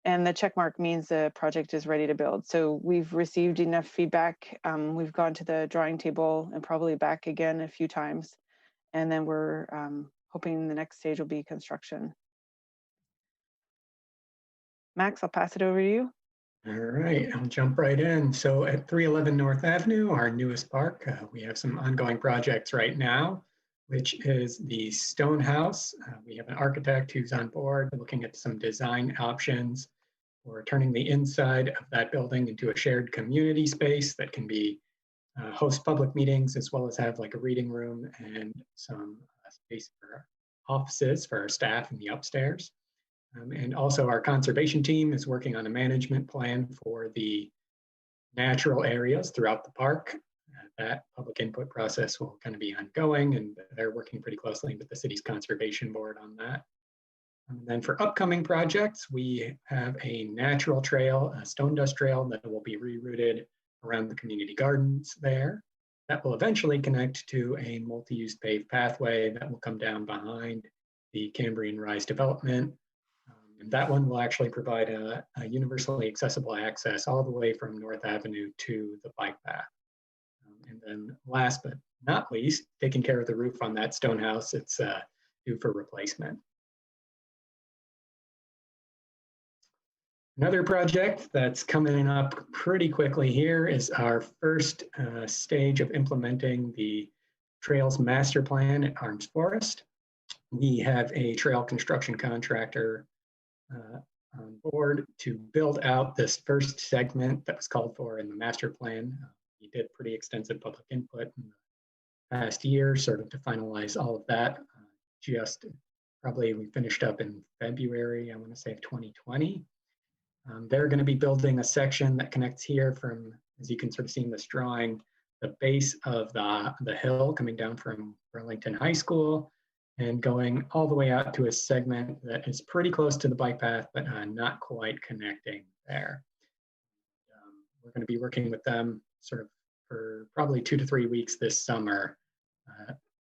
And the check mark means the project is ready to build. So we've received enough feedback. We've gone to the drawing table and probably back again a few times. And then we're hoping the next stage will be construction. Max, I'll pass it over to you. All right, I'll jump right in. So at 311 North Avenue, our newest park, we have some ongoing projects right now, which is the Stone House. We have an architect who's on board looking at some design options for turning the inside of that building into a shared community space that can be host public meetings, as well as have like a reading room and some space for offices for our staff in the upstairs. And also our conservation team is working on a management plan for the natural areas throughout the park. That public input process will kind of be ongoing, and they're working pretty closely with the city's conservation board on that. And then for upcoming projects, we have a natural trail, a stone dust trail that will be rerouted around the community gardens there. That will eventually connect to a multi-use paved pathway that will come down behind the Cambrian Rise development. And that one will actually provide a universally accessible access all the way from North Avenue to the bike path. And then last but not least, taking care of the roof on that stone house, it's due for replacement. Another project that's coming up pretty quickly here is our first stage of implementing the Trails Master Plan at Arms Forest. We have a trail construction contractor on board to build out this first segment that was called for in the master plan. We did pretty extensive public input in the past year, sort of to finalize all of that. Just probably we finished up in February, I want to say, of 2020. They're going to be building a section that connects here from, as you can sort of see in this drawing, the base of the hill coming down from Burlington High School and going all the way out to a segment that is pretty close to the bike path, but not quite connecting there. We're going to be working with them sort of for probably 2 to 3 weeks this summer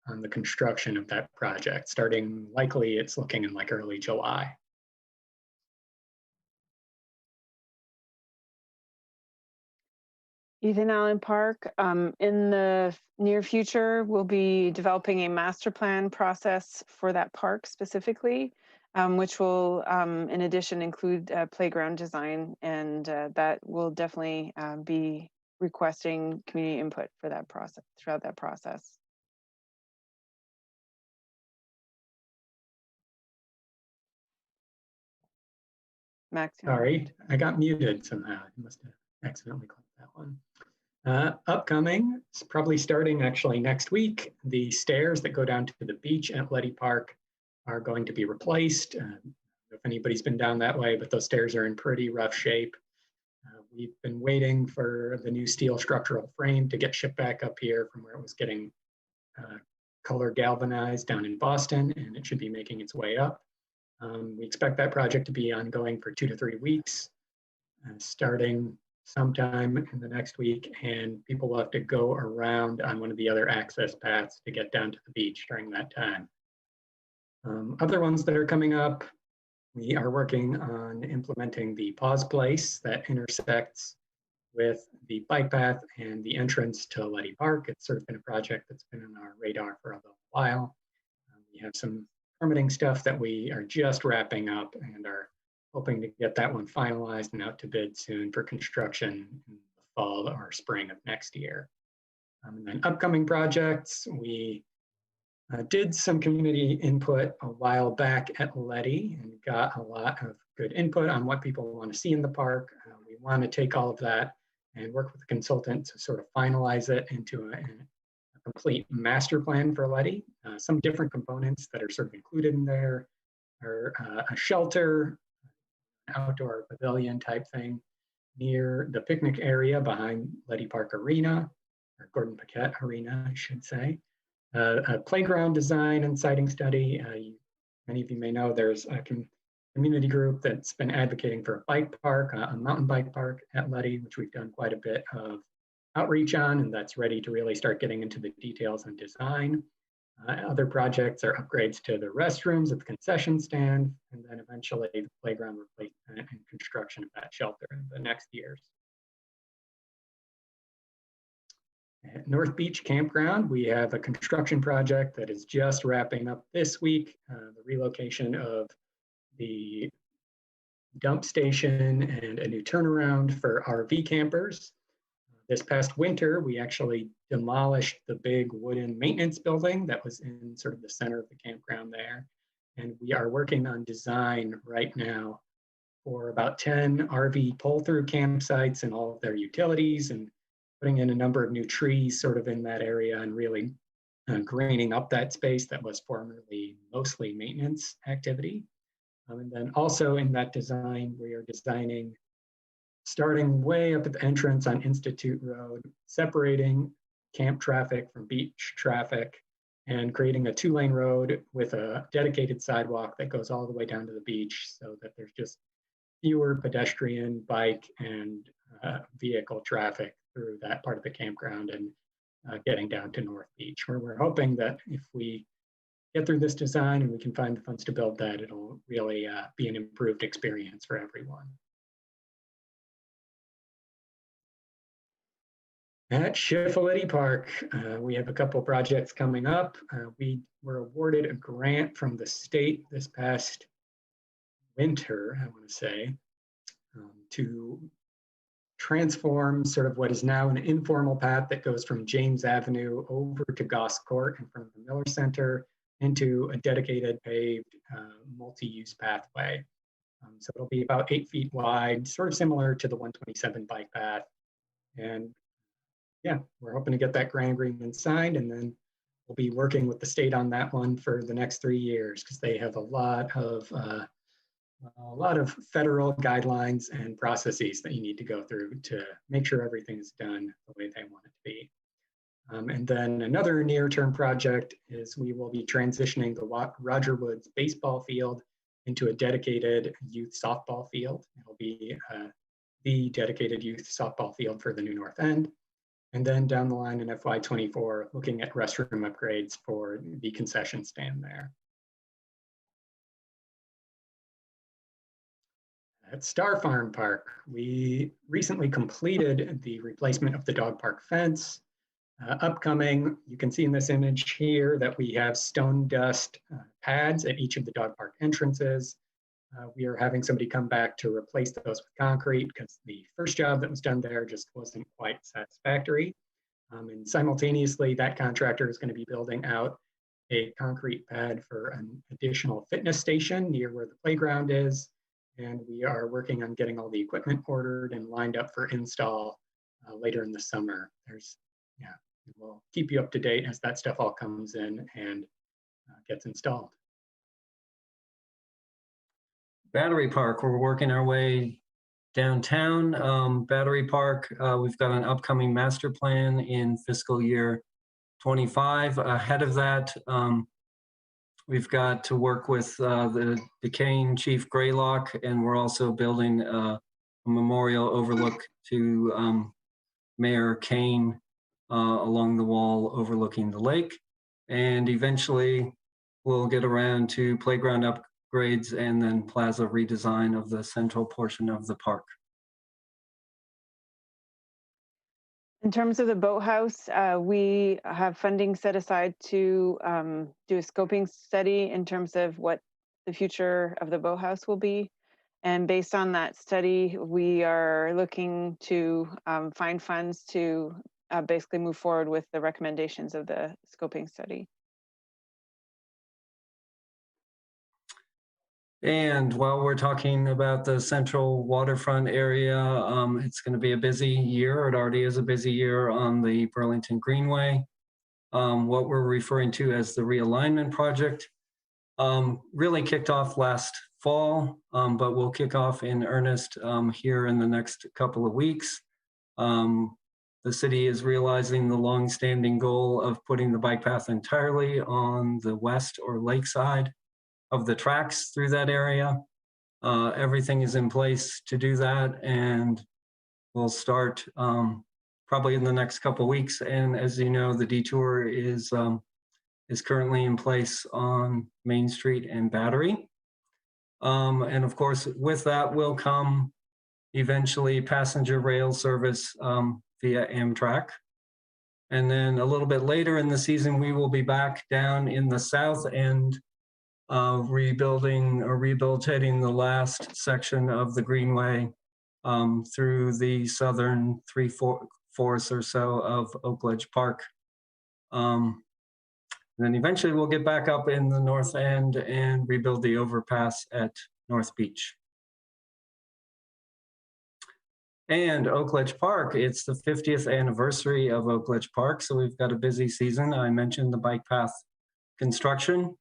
on the construction of that project, starting likely it's looking in like early July. Ethan Allen Park, in the near future, we'll be developing a master plan process for that park specifically, which will, in addition, include playground design, and that will definitely be requesting community input for that process, throughout that process. Max? Sorry, I got muted somehow. I must have accidentally clicked that one. Upcoming, it's probably starting actually next week, the stairs that go down to the beach at Letty Park are going to be replaced. I don't know if anybody's been down that way, but those stairs are in pretty rough shape. We've been waiting for the new steel structural frame to get shipped back up here from where it was getting color galvanized down in Boston, and it should be making its way up. We expect that project to be ongoing for 2 to 3 weeks, starting sometime in the next week, and people will have to go around on one of the other access paths to get down to the beach during that time. Other ones that are coming up, we are working on implementing the pause place that intersects with the bike path and the entrance to Letty Park. It's sort of been a project that's been on our radar for a little while. We have some permitting stuff that we are just wrapping up and are hoping to get that one finalized and out to bid soon for construction in the fall or spring of next year. And then upcoming projects, we did some community input a while back at Letty and got a lot of good input on what people want to see in the park. We want to take all of that and work with the consultant to sort of finalize it into a complete master plan for Letty. Some different components that are sort of included in there are a shelter, outdoor pavilion type thing near the picnic area behind Letty Park Arena, or Gordon Paquette Arena, I should say. A playground design and siting study. Many of you may know there's a community group that's been advocating for a bike park, a mountain bike park at Letty, which we've done quite a bit of outreach on, and that's ready to really start getting into the details and design. Other projects are upgrades to the restrooms at the concession stand, and then eventually the playground replacement and construction of that shelter in the next years. At North Beach Campground, we have a construction project that is just wrapping up this week, the relocation of the dump station and a new turnaround for RV campers. This past winter, we actually demolished the big wooden maintenance building that was in sort of the center of the campground there. And we are working on design right now for about 10 RV pull-through campsites and all of their utilities, and putting in a number of new trees sort of in that area and really greening up that space that was formerly mostly maintenance activity. And then also in that design, we are designing starting way up at the entrance on Institute Road, separating camp traffic from beach traffic, and creating a 2-lane road with a dedicated sidewalk that goes all the way down to the beach so that there's just fewer pedestrian, bike, and vehicle traffic through that part of the campground and getting down to North Beach, where we're hoping that if we get through this design and we can find the funds to build that, it'll really be an improved experience for everyone. At Shiflety Park, we have a couple projects coming up. We were awarded a grant from the state this past winter, I want to say, to transform sort of what is now an informal path that goes from James Avenue over to Goss Court in front of the Miller Center into a dedicated paved multi-use pathway. So it'll be about 8 feet wide, sort of similar to the 127 bike path. And yeah, we're hoping to get that grant agreement signed, and then we'll be working with the state on that one for the next 3 years because they have a lot of federal guidelines and processes that you need to go through to make sure everything is done the way they want it to be. And then another near-term project is we will be transitioning the Roger Woods baseball field into a dedicated youth softball field. It'll be the dedicated youth softball field for the new North End. And then down the line in FY24, looking at restroom upgrades for the concession stand there. At Star Farm Park, we recently completed the replacement of the dog park fence. Upcoming, you can see in this image here that we have stone dust pads at each of the dog park entrances. We are having somebody come back to replace those with concrete because the first job that was done there just wasn't quite satisfactory. And simultaneously, that contractor is going to be building out a concrete pad for an additional fitness station near where the playground is. And we are working on getting all the equipment ordered and lined up for install later in the summer. We'll keep you up to date as that stuff all comes in and gets installed. Battery Park, we're working our way downtown. Battery Park, we've got an upcoming master plan in fiscal year 25. Ahead of that, we've got to work with the Kane Chief Graylock, and we're also building a memorial overlook to Mayor Kane along the wall overlooking the lake. And eventually we'll get around to playground upgrades and then plaza redesign of the central portion of the park. In terms of the boathouse, we have funding set aside to do a scoping study in terms of what the future of the boathouse will be. And based on that study, we are looking to find funds to basically move forward with the recommendations of the scoping study. And while we're talking about the central waterfront area, it's going to be a busy year. It already is a busy year on the Burlington Greenway. What we're referring to as the realignment project really kicked off last fall, but will kick off in earnest here in the next couple of weeks. The city is realizing the long-standing goal of putting the bike path entirely on the west or lakeside of the tracks through that area. Everything is in place to do that, and we'll start probably in the next couple of weeks. And as you know, the detour is currently in place on Main Street and Battery. And of course, with that will come eventually passenger rail service via Amtrak. And then a little bit later in the season, we will be back down in the south end, rebuilding or rehabilitating the last section of the Greenway through the southern three-fourths or so of Oakledge Park. And then eventually we'll get back up in the north end and rebuild the overpass at North Beach. And Oakledge Park, it's the 50th anniversary of Oakledge Park, so we've got a busy season. I mentioned the bike path construction.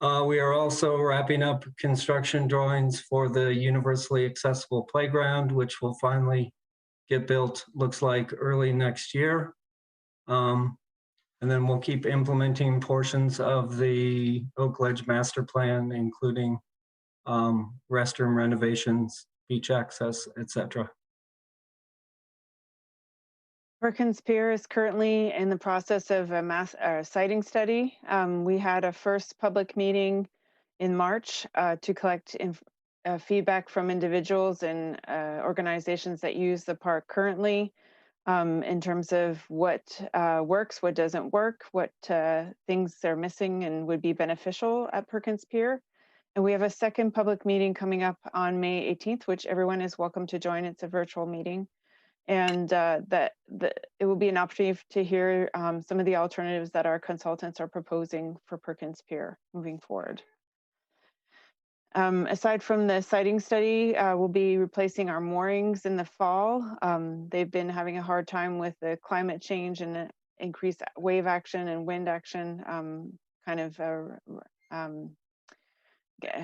We are also wrapping up construction drawings for the universally accessible playground, which will finally get built, looks like early next year. And then we'll keep implementing portions of the Oakledge master plan, including restroom renovations, beach access, etc. Perkins Pier is currently in the process of a siting study. We had a first public meeting in March to collect feedback from individuals and organizations that use the park currently in terms of what works, what doesn't work, what things are missing and would be beneficial at Perkins Pier. And we have a second public meeting coming up on May 18th, which everyone is welcome to join. It's a virtual meeting. And it will be an opportunity to hear some of the alternatives that our consultants are proposing for Perkins Pier moving forward. Aside from the siting study, we'll be replacing our moorings in the fall. They've been having a hard time with the climate change and the increased wave action and wind action,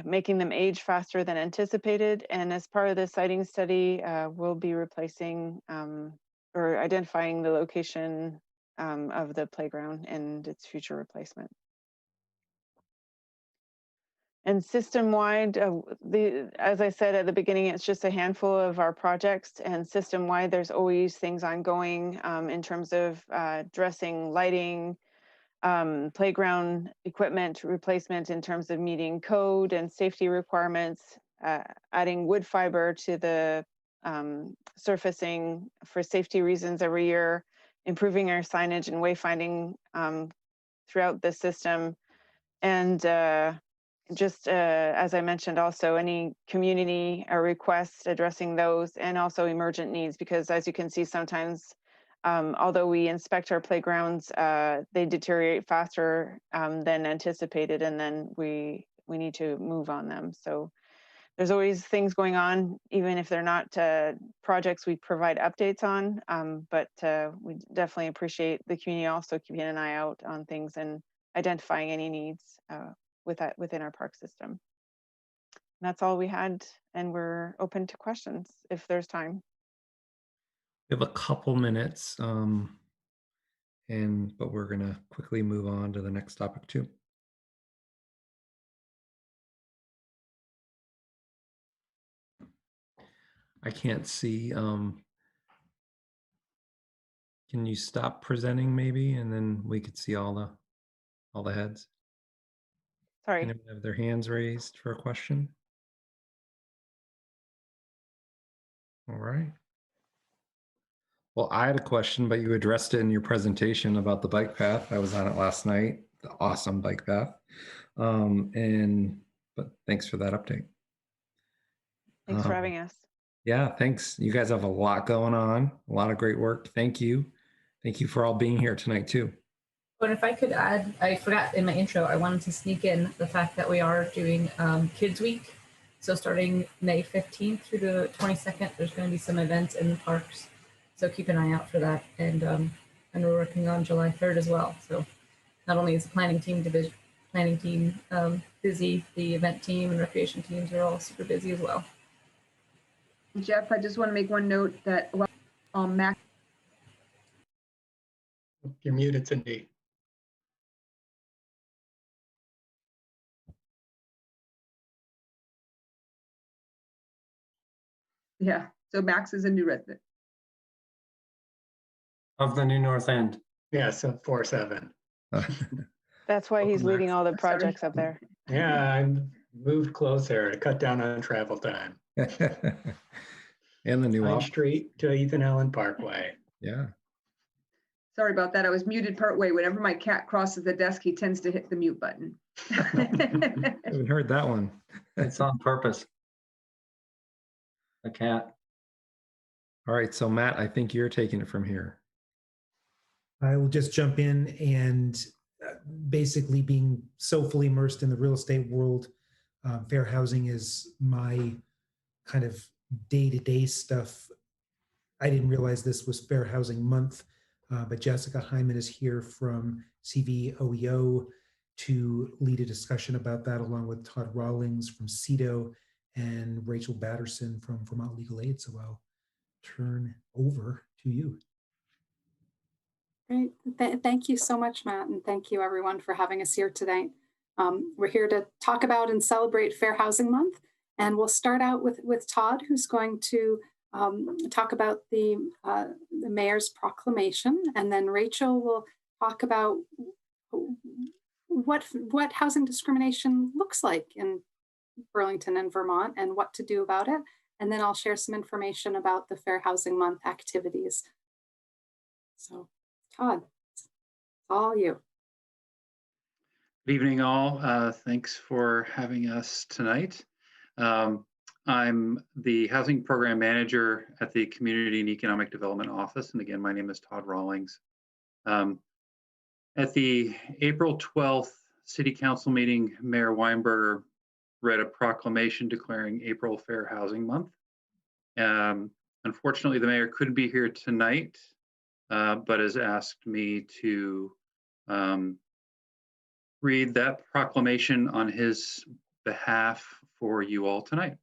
making them age faster than anticipated. And as part of the siting study, we'll be replacing or identifying the location of the playground and its future replacement. And system-wide, as I said at the beginning, it's just a handful of our projects, and system-wide, there's always things ongoing in terms of dressing, lighting, playground equipment replacement in terms of meeting code and safety requirements, adding wood fiber to the surfacing for safety reasons every year, improving our signage and wayfinding throughout the system, and just as I mentioned, also any community requests, addressing those, and also emergent needs, because as you can see, sometimes although we inspect our playgrounds, they deteriorate faster than anticipated, and then we need to move on them. So there's always things going on, even if they're not projects we provide updates on, but we definitely appreciate the community also keeping an eye out on things and identifying any needs within our park system. And that's all we had, and we're open to questions if there's time. We have a couple minutes, but we're gonna quickly move on to the next topic too. I can't see. Can you stop presenting maybe, and then we could see all the heads? Sorry. Anyone have their hands raised for a question? All right. Well, I had a question, but you addressed it in your presentation about the bike path. I was on it last night, the awesome bike path. But thanks for that update. Thanks for having us. Yeah, thanks. You guys have a lot going on, a lot of great work. Thank you. Thank you for all being here tonight too. But if I could add, I forgot in my intro, I wanted to sneak in the fact that we are doing Kids Week. So starting May 15th through the 22nd, there's going to be some events in the parks. So keep an eye out for that. And we're working on July 3rd as well. So not only is the planning team busy, the event team and recreation teams are all super busy as well. Jeff, I just want to make one note that Mac. You're muted, Cindy. Yeah, so Max is a new resident. Of the new North End. Yeah, so 4-7. That's why he's leading all the projects up there. Yeah, I moved closer to cut down on travel time. And the new Pine Street to Ethan Allen Parkway. Yeah. Sorry about that. I was muted partway. Whenever my cat crosses the desk, he tends to hit the mute button. I haven't heard that one. It's on purpose. The cat. All right, so Matt, I think you're taking it from here. I will just jump in, and basically being so fully immersed in the real estate world, fair housing is my kind of day-to-day stuff. I didn't realize this was Fair Housing Month, but Jessica Hyman is here from CVOEO to lead a discussion about that, along with Todd Rawlings from CEDO and Rachel Batterson from Vermont Legal Aid. So I'll turn over to you. Great. Thank you so much, Matt, and thank you everyone for having us here tonight. We're here to talk about and celebrate Fair Housing Month, and we'll start out with Todd, who's going to talk about the mayor's proclamation, and then Rachel will talk about what housing discrimination looks like in Burlington and Vermont and what to do about it, and then I'll share some information about the Fair Housing Month activities. So, Todd, it's all you. Good evening, all. Thanks for having us tonight. I'm the Housing Program Manager at the Community and Economic Development Office. And again, my name is Todd Rawlings. At the April 12th City Council meeting, Mayor Weinberger read a proclamation declaring April Fair Housing Month. Unfortunately, the mayor couldn't be here tonight, but has asked me to read that proclamation on his behalf for you all tonight.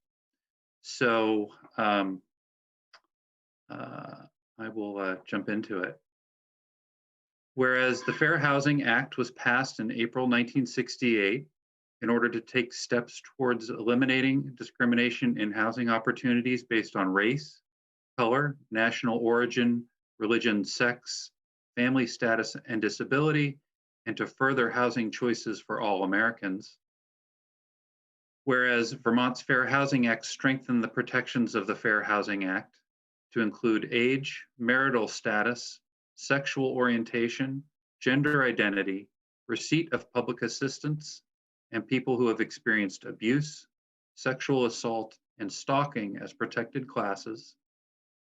So I will jump into it. Whereas the Fair Housing Act was passed in April 1968 in order to take steps towards eliminating discrimination in housing opportunities based on race, color, national origin, religion, sex, family status, and disability, and to further housing choices for all Americans. Whereas Vermont's Fair Housing Act strengthened the protections of the Fair Housing Act to include age, marital status, sexual orientation, gender identity, receipt of public assistance, and people who have experienced abuse, sexual assault, and stalking as protected classes.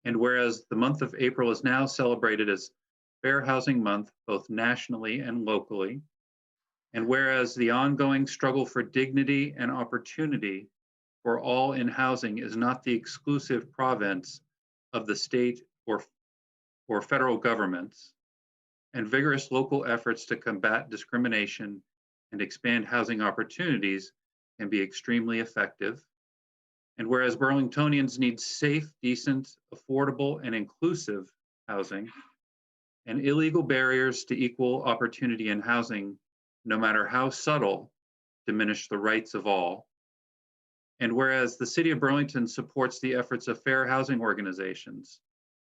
And whereas the month of April is now celebrated as Fair Housing Month, both nationally and locally. And whereas the ongoing struggle for dignity and opportunity for all in housing is not the exclusive province of the state or federal governments, and vigorous local efforts to combat discrimination and expand housing opportunities can be extremely effective. And whereas Burlingtonians need safe, decent, affordable, and inclusive housing, and illegal barriers to equal opportunity in housing, no matter how subtle, diminish the rights of all. And whereas the City of Burlington supports the efforts of fair housing organizations,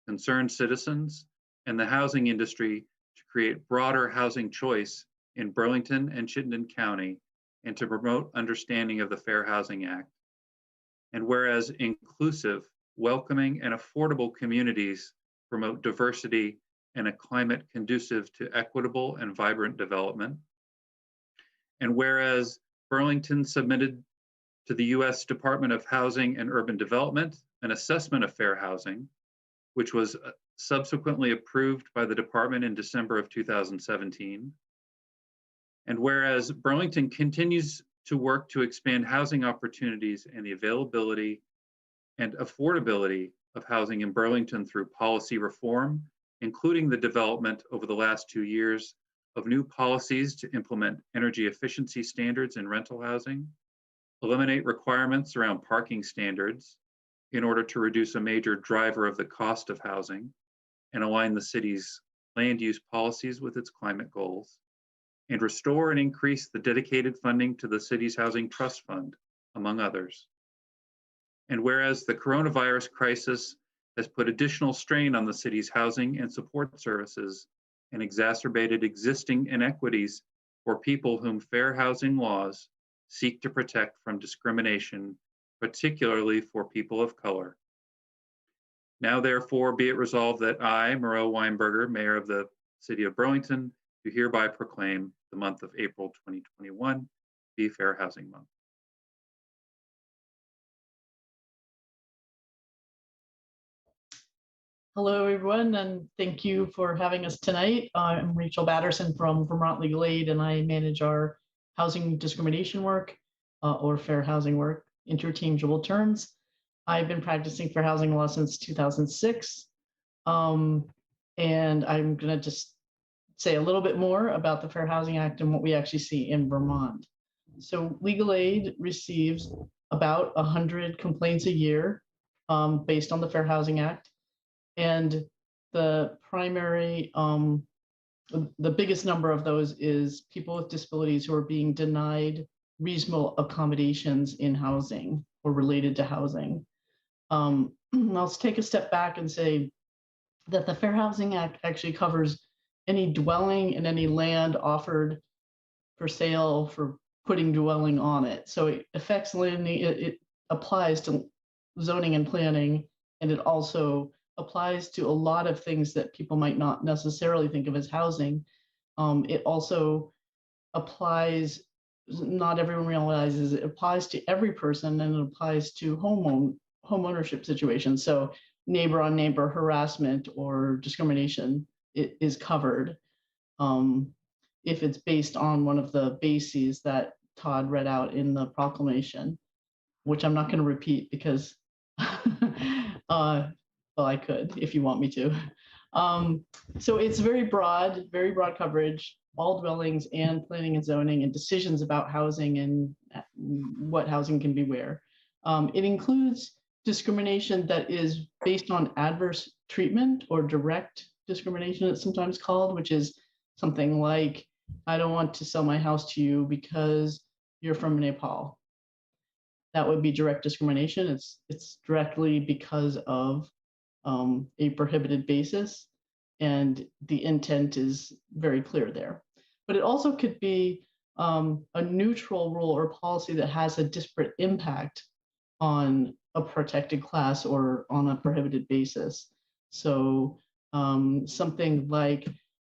concerned citizens, and the housing industry to create broader housing choice in Burlington and Chittenden County, and to promote understanding of the Fair Housing Act. And whereas inclusive, welcoming, and affordable communities promote diversity and a climate conducive to equitable and vibrant development. And whereas Burlington submitted to the U.S. Department of Housing and Urban Development an assessment of fair housing, which was subsequently approved by the department in December of 2017. And whereas Burlington continues to work to expand housing opportunities and the availability and affordability of housing in Burlington through policy reform, including the development over the last 2 years of new policies to implement energy efficiency standards in rental housing, eliminate requirements around parking standards in order to reduce a major driver of the cost of housing, and align the city's land use policies with its climate goals, and restore and increase the dedicated funding to the city's Housing Trust Fund, among others. And whereas the coronavirus crisis has put additional strain on the city's housing and support services and exacerbated existing inequities for people whom fair housing laws seek to protect from discrimination, particularly for people of color. Now, therefore, be it resolved that I, Moreau Weinberger, Mayor of the City of Burlington, do hereby proclaim the month of April 2021 be Fair Housing Month. Hello, everyone, and thank you for having us tonight. I'm Rachel Batterson from Vermont Legal Aid, and I manage our housing discrimination work or fair housing work, interchangeable terms. I've been practicing fair housing law since 2006, and I'm going to just say a little bit more about the Fair Housing Act and what we actually see in Vermont. So legal aid receives about 100 complaints a year based on the Fair Housing Act. And the primary, the biggest number of those is people with disabilities who are being denied reasonable accommodations in housing or related to housing. I'll take a step back and say that the Fair Housing Act actually covers any dwelling and any land offered for sale for putting dwelling on it. So it affects land, it applies to zoning and planning, and it also applies to a lot of things that people might not necessarily think of as housing. It also applies, not everyone realizes it applies to every person, and it applies to home ownership situations. So neighbor on neighbor harassment or discrimination is covered if it's based on one of the bases that Todd read out in the proclamation, which I'm not going to repeat because, well, I could if you want me to. So it's very broad coverage, all dwellings and planning and zoning and decisions about housing and what housing can be where. It includes discrimination that is based on adverse treatment or direct discrimination, it's sometimes called, which is something like, I don't want to sell my house to you because you're from Nepal. That would be direct discrimination. It's directly because of a prohibited basis, and the intent is very clear there. But it also could be a neutral rule or policy that has a disparate impact on a protected class or on a prohibited basis. So something like,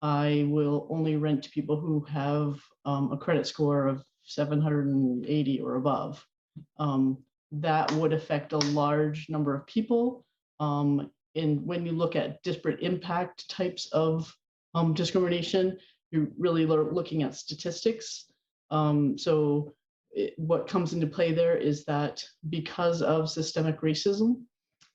I will only rent to people who have a credit score of 780 or above. That would affect a large number of people. And when you look at disparate impact types of discrimination, you're really looking at statistics. What comes into play there is that because of systemic racism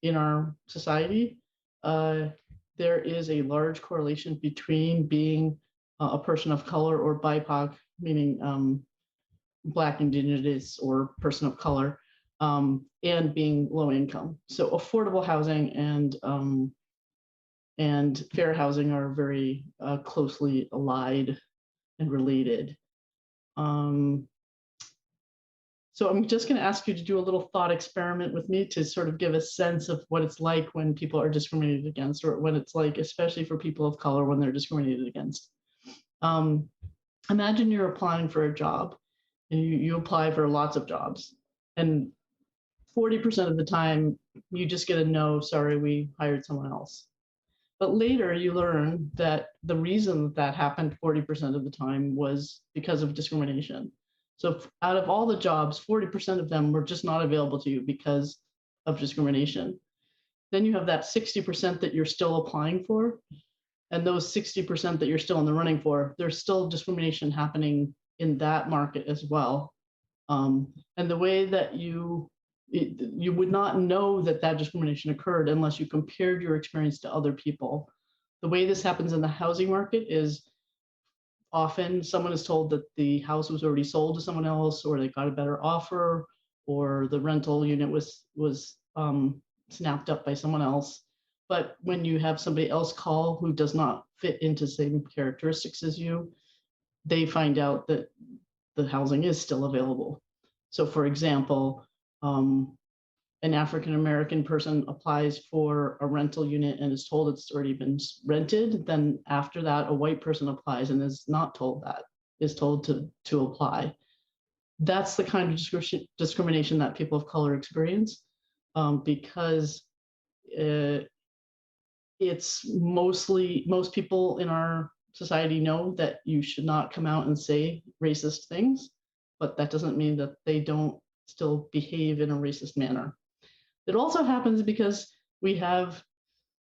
in our society, there is a large correlation between being a person of color or BIPOC, meaning Black, Indigenous, or person of color, and being low income. So affordable housing and fair housing are very closely allied and related. So I'm just going to ask you to do a little thought experiment with me to sort of give a sense of what it's like when people are discriminated against, or when it's like, especially for people of color, when they're discriminated against. Imagine you're applying for a job, and you apply for lots of jobs, and 40% of the time you just get a no, sorry, we hired someone else. But later you learn that the reason that happened 40% of the time was because of discrimination. So out of all the jobs, 40% of them were just not available to you because of discrimination. Then you have that 60% that you're still applying for, and those 60% that you're still in the running for, there's still discrimination happening in that market as well. And the way that you would not know that that discrimination occurred unless you compared your experience to other people. The way this happens in the housing market is often someone is told that the house was already sold to someone else, or they got a better offer, or the rental unit was snapped up by someone else. But when you have somebody else call who does not fit into the same characteristics as you, they find out that the housing is still available. So for example, an African-American person applies for a rental unit and is told it's already been rented. Then after that, a white person applies and is not told that, is told to apply. That's the kind of discrimination that people of color experience, because it's most people in our society know that you should not come out and say racist things, but that doesn't mean that they don't still behave in a racist manner. It also happens because we have,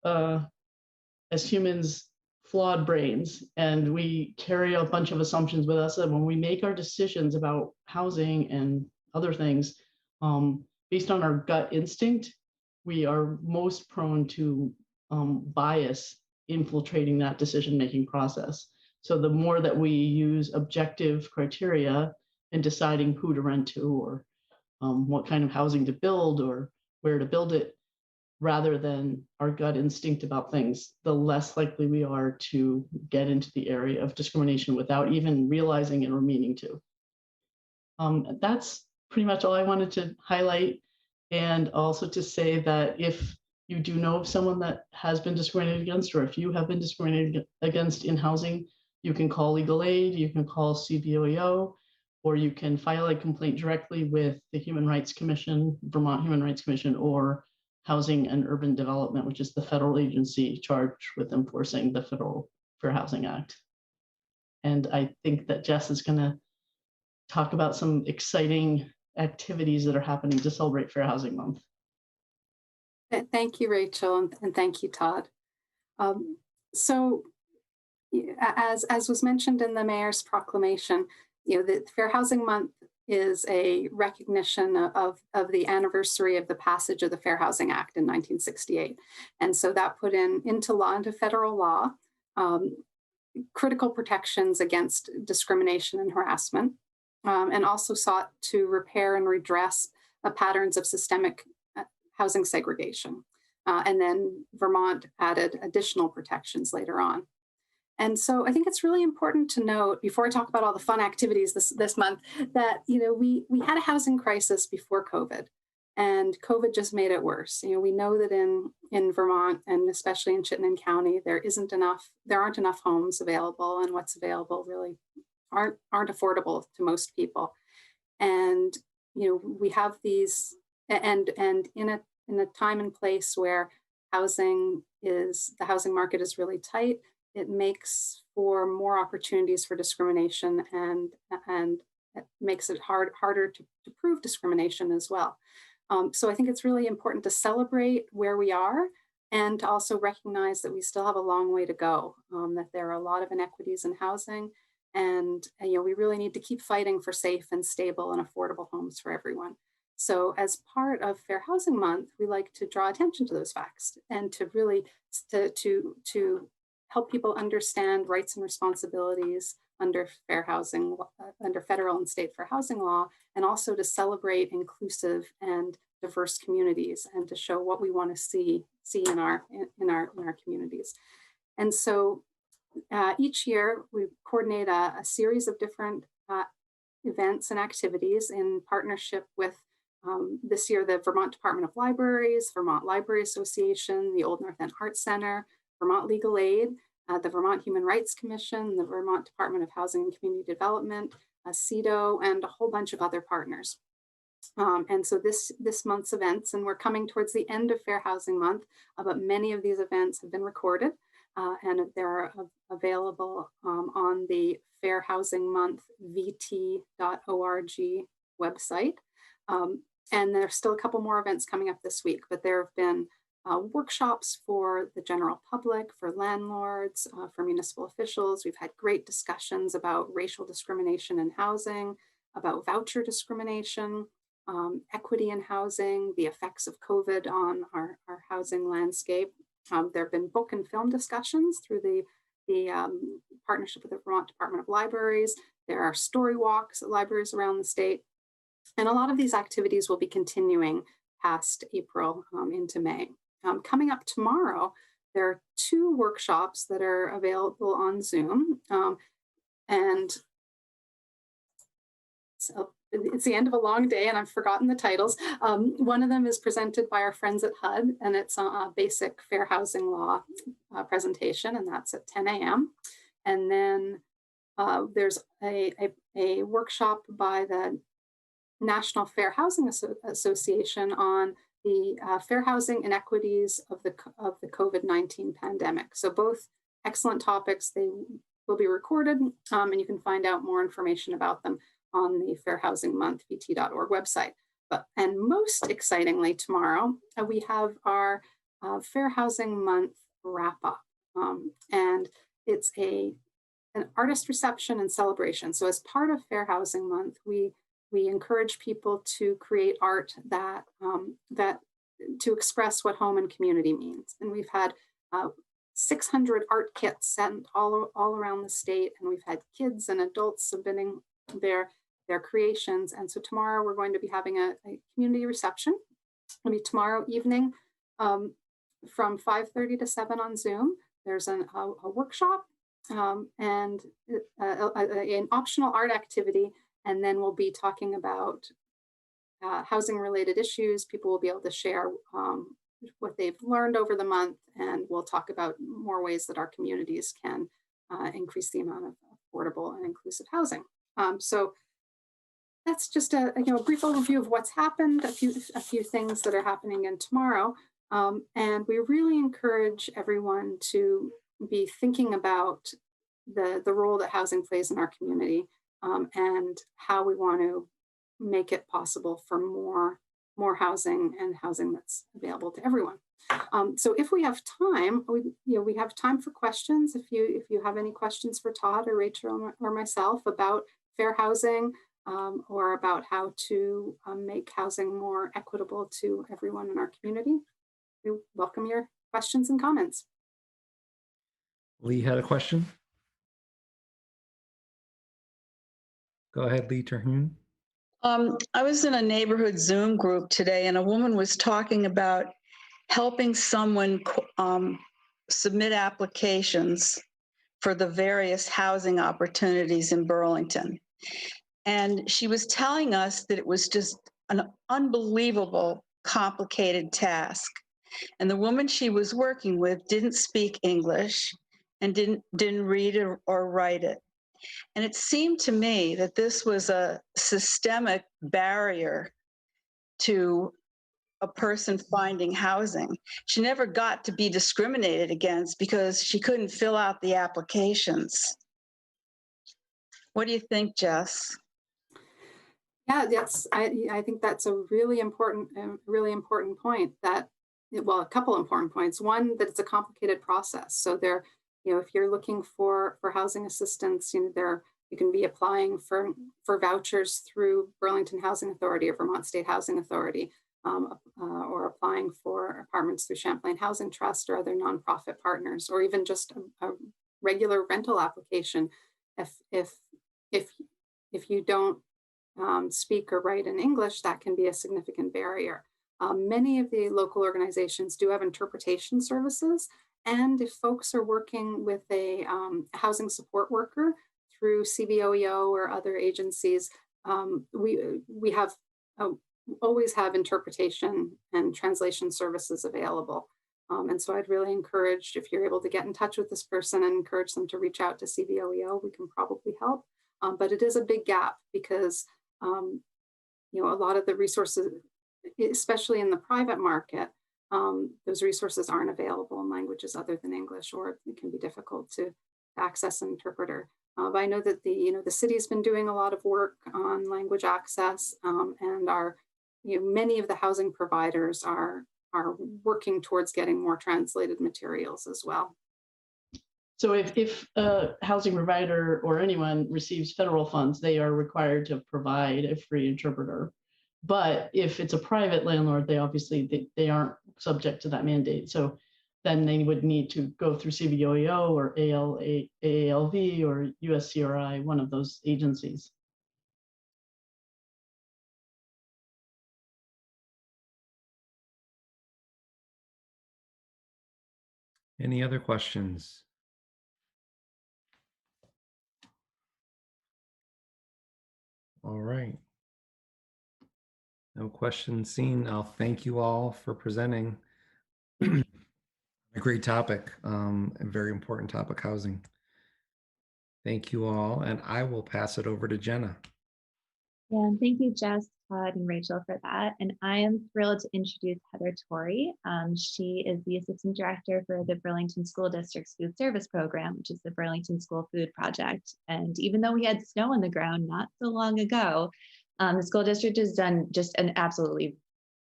as humans, flawed brains, and we carry a bunch of assumptions with us. And when we make our decisions about housing and other things, based on our gut instinct, we are most prone to bias infiltrating that decision-making process. So the more that we use objective criteria in deciding who to rent to, or what kind of housing to build, or where to build it, rather than our gut instinct about things, the less likely we are to get into the area of discrimination without even realizing it or meaning to. That's pretty much all I wanted to highlight. And also to say that if you do know of someone that has been discriminated against, or if you have been discriminated against in housing, you can call legal aid, you can call CVOEO, or you can file a complaint directly with the Human Rights Commission, Vermont Human Rights Commission, or Housing and Urban Development, which is the federal agency charged with enforcing the Federal Fair Housing Act. And I think that Jess is going to talk about some exciting activities that are happening to celebrate Fair Housing Month. Thank you, Rachel, and thank you, Todd. So, as was mentioned in the mayor's proclamation, the Fair Housing Month is a recognition of the anniversary of the passage of the Fair Housing Act in 1968. And so that put into federal law, critical protections against discrimination and harassment, and also sought to repair and redress patterns of systemic housing segregation. And then Vermont added additional protections later on. And so I think it's really important to note, before I talk about all the fun activities this month, that we had a housing crisis before COVID, and COVID just made it worse. We know that in Vermont, and especially in Chittenden County, there aren't enough homes available, and what's available really aren't affordable to most people. And we have these, and in a time and place where the housing market is really tight, it makes for more opportunities for discrimination, and it makes it harder to prove discrimination as well. So I think it's really important to celebrate where we are, and to also recognize that we still have a long way to go, that there are a lot of inequities in housing, and we really need to keep fighting for safe and stable and affordable homes for everyone. So as part of Fair Housing Month, we like to draw attention to those facts, and to really to help people understand rights and responsibilities under under federal and state fair housing law, and also to celebrate inclusive and diverse communities, and to show what we want to see in our communities. And so each year we coordinate a series of different events and activities in partnership with this year the Vermont Department of Libraries, Vermont Library Association, the Old North End Arts Center, Vermont Legal Aid, the Vermont Human Rights Commission, the Vermont Department of Housing and Community Development, CEDO, and a whole bunch of other partners. And so this month's events, and we're coming towards the end of Fair Housing Month, but many of these events have been recorded, and they're available on the Fair Housing Month vt.org website. And there's still a couple more events coming up this week, but there have been workshops for the general public, for landlords, for municipal officials. We've had great discussions about racial discrimination in housing, about voucher discrimination, equity in housing, the effects of COVID on our housing landscape. There have been book and film discussions through the partnership with the Vermont Department of Libraries. There are story walks at libraries around the state. And a lot of these activities will be continuing past April into May. Coming up tomorrow, there are 2 workshops that are available on Zoom. And so it's the end of a long day, and I've forgotten the titles. One of them is presented by our friends at HUD, and it's a basic fair housing law presentation, and that's at 10 a.m. And then there's a workshop by the National Fair Housing Association on the fair housing inequities of the COVID-19 pandemic. So both excellent topics. They will be recorded, and you can find out more information about them on the Fair Housing Month vt.org website. And most excitingly, tomorrow we have our Fair Housing Month wrap up, and it's an artist reception and celebration. So as part of Fair Housing Month, we encourage people to create art that to express what home and community means. And we've had 600 art kits sent all around the state, and we've had kids and adults submitting their creations. And so tomorrow we're going to be having a community reception. It'll be tomorrow evening from 5:30 to 7 on Zoom. There's a workshop and an optional art activity. And then we'll be talking about housing related issues. People will be able to share what they've learned over the month, and we'll talk about more ways that our communities can increase the amount of affordable and inclusive housing. So that's just a brief overview of what's happened, a few things that are happening again tomorrow. And we really encourage everyone to be thinking about the role that housing plays in our community, and how we want to make it possible for more housing and housing that's available to everyone. So if we have time, we have time for questions. If you have any questions for Todd or Rachel or myself about fair housing, or about how to make housing more equitable to everyone in our community, we welcome your questions and comments. Lee had a question. Go ahead, Lee Terhune. I was in a neighborhood Zoom group today, and a woman was talking about helping someone submit applications for the various housing opportunities in Burlington. And she was telling us that it was just an unbelievable, complicated task. And the woman she was working with didn't speak English and didn't read or write it. And it seemed to me that this was a systemic barrier to a person finding housing. She never got to be discriminated against because she couldn't fill out the applications. What do you think, Jess? Yeah, I think that's a really important point. That, well, a couple important points. One, that it's a complicated process. So there, if you're looking for housing assistance, you can be applying for vouchers through Burlington Housing Authority or Vermont State Housing Authority, or applying for apartments through Champlain Housing Trust or other nonprofit partners, or even just a regular rental application. If you don't speak or write in English, that can be a significant barrier. Many of the local organizations do have interpretation services, and if folks are working with a housing support worker through CVOEO or other agencies, we have always have interpretation and translation services available. And so I'd really encourage, if you're able to get in touch with this person and encourage them to reach out to CVOEO, we can probably help. But it is a big gap because a lot of the resources, especially in the private market, those resources aren't available in languages other than English, or it can be difficult to access an interpreter. But I know that the city's been doing a lot of work on language access, and many of the housing providers are working towards getting more translated materials as well. So if a housing provider or anyone receives federal funds, they are required to provide a free interpreter. But if it's a private landlord, they obviously they aren't subject to that mandate. So then they would need to go through CVOEO or AALV or USCRI, one of those agencies. Any other questions? All right. No questions seen. I'll thank you all for presenting. A great topic, a very important topic, housing. Thank you all, and I will pass it over to Jenna. Yeah, and thank you, Jess, Todd, and Rachel for that. And I am thrilled to introduce Heather Torrey. She is the Assistant Director for the Burlington School District's Food Service Program, which is the Burlington School Food Project. And even though we had snow on the ground not so long ago, the school district has done just an absolutely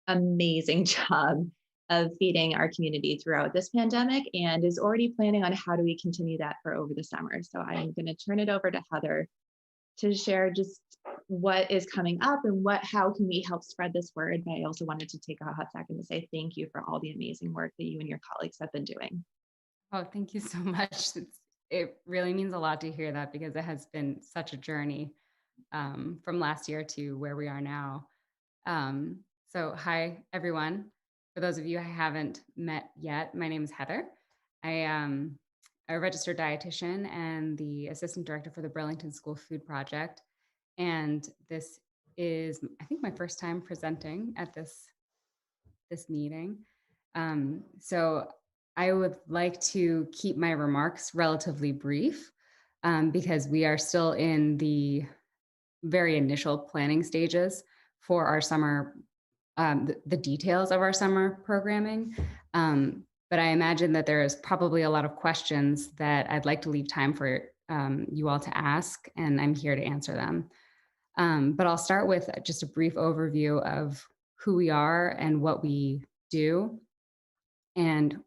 amazing job of feeding our community throughout this pandemic, and is already planning on how do we continue that for over the summer. So I'm going to turn it over to Heather to share just what is coming up and how can we help spread this word. But I also wanted to take a hot second to say thank you for all the amazing work that you and your colleagues have been doing. Oh, thank you so much. It really means a lot to hear that, because it has been such a journey from last year to where we are now. So hi, everyone. For those of you I haven't met yet, my name is Heather. I am a registered dietitian and the assistant director for the Burlington School Food Project. And this is, I think, my first time presenting at this meeting. So I would like to keep my remarks relatively brief, because we are still in the very initial planning stages for our summer, the details of our summer programming. But I imagine that there is probably a lot of questions that I'd like to leave time for you all to ask, and I'm here to answer them. But I'll start with just a brief overview of who we are and what we do, and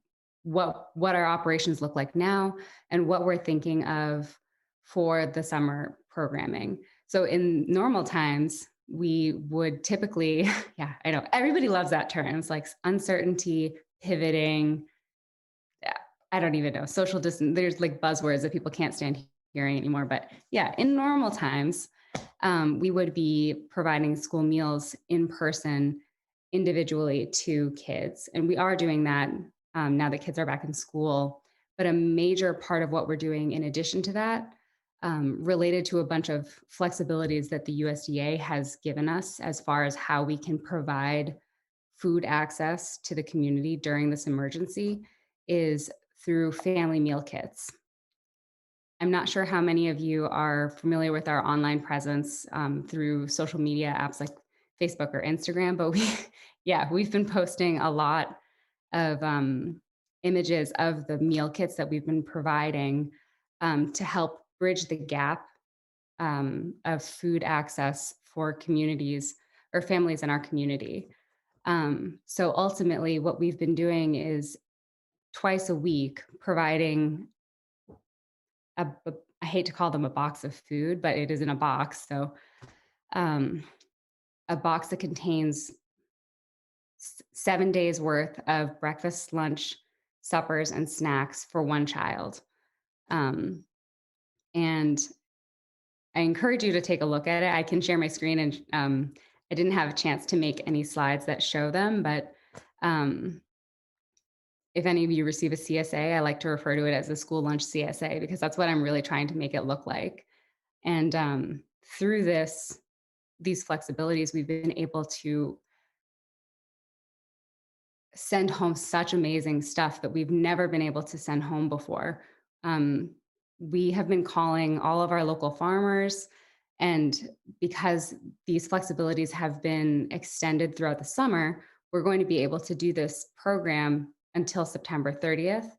what our operations look like now, and what we're thinking of for the summer programming. So in normal times, we would typically, yeah, I know everybody loves that term. It's like uncertainty, pivoting. I don't even know, social distance. There's like buzzwords that people can't stand hearing anymore. But yeah, in normal times, we would be providing school meals in person individually to kids. And we are doing that now that kids are back in school. But a major part of what we're doing in addition to that, related to a bunch of flexibilities that the USDA has given us as far as how we can provide food access to the community during this emergency, is through family meal kits. I'm not sure how many of you are familiar with our online presence through social media apps like Facebook or Instagram, but we've been posting a lot of images of the meal kits that we've been providing to help bridge the gap of food access for communities or families in our community. So ultimately, what we've been doing is twice a week providing I hate to call them a box of food, but it is in a box. So a box that contains 7 days worth of breakfast, lunch, suppers, and snacks for one child. And I encourage you to take a look at it. I can share my screen, and I didn't have a chance to make any slides that show them, but if any of you receive a CSA, I like to refer to it as a school lunch CSA, because that's what I'm really trying to make it look like. And through these flexibilities, we've been able to send home such amazing stuff that we've never been able to send home before. We have been calling all of our local farmers, and because these flexibilities have been extended throughout the summer, we're going to be able to do this program until September 30th,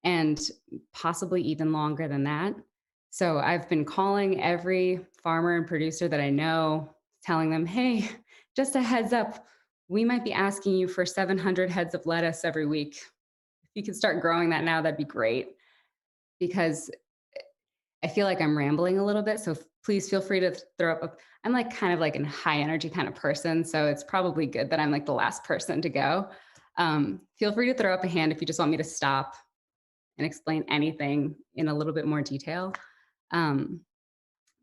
and possibly even longer than that. So I've been calling every farmer and producer that I know, telling them, hey, just a heads up, we might be asking you for 700 heads of lettuce every week. If you could start growing that now, that'd be great. Because I feel like I'm rambling a little bit, so please feel free to throw up. I'm like kind of like a high energy kind of person, so it's probably good that I'm like the last person to go. Feel free to throw up a hand if you just want me to stop and explain anything in a little bit more detail.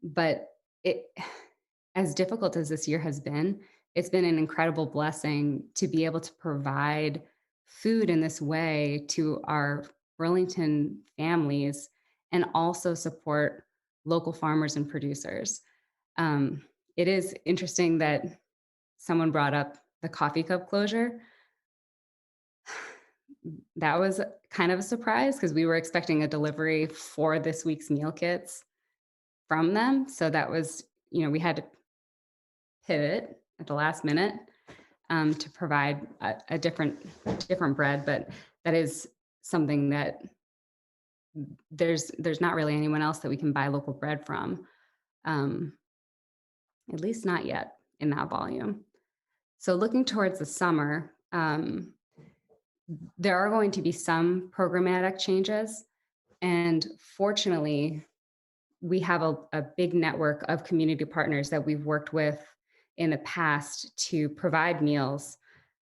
But as difficult as this year has been, it's been an incredible blessing to be able to provide food in this way to our Burlington families and also support local farmers and producers. It is interesting that someone brought up the coffee cup closure. That was kind of a surprise because we were expecting a delivery for this week's meal kits from them. So that was, we had to pivot at the last minute to provide a different bread, but that is something that there's not really anyone else that we can buy local bread from, at least not yet in that volume. So looking towards the summer, there are going to be some programmatic changes, and fortunately, we have a big network of community partners that we've worked with in the past to provide meals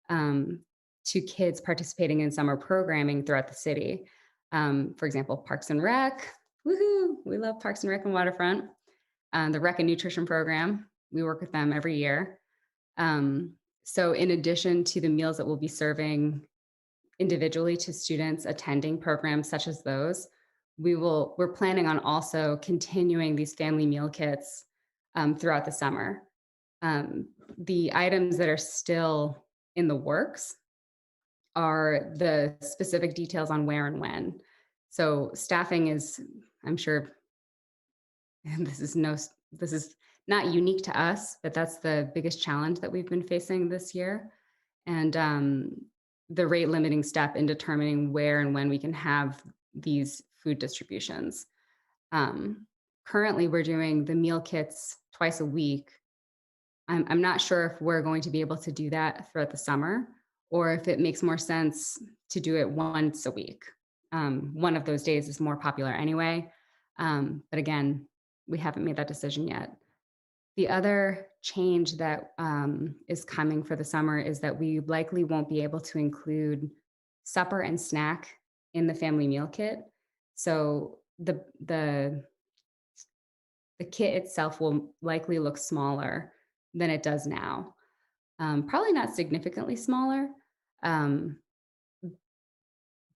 to kids participating in summer programming throughout the city. For example, Parks and Rec, woohoo, we love Parks and Rec and Waterfront. The Rec and Nutrition Program, we work with them every year. So in addition to the meals that we'll be serving individually to students attending programs such as those, we're planning on also continuing these family meal kits throughout the summer. The items that are still in the works are the specific details on where and when. So staffing is, I'm sure, this is not unique to us, but that's the biggest challenge that we've been facing this year. And the rate limiting step in determining where and when we can have these food distributions. Currently, we're doing the meal kits twice a week. I'm not sure if we're going to be able to do that throughout the summer, or if it makes more sense to do it once a week. One of those days is more popular anyway. But again, we haven't made that decision yet. The other change that is coming for the summer is that we likely won't be able to include supper and snack in the family meal kit. So the kit itself will likely look smaller than it does now. Probably not significantly smaller, but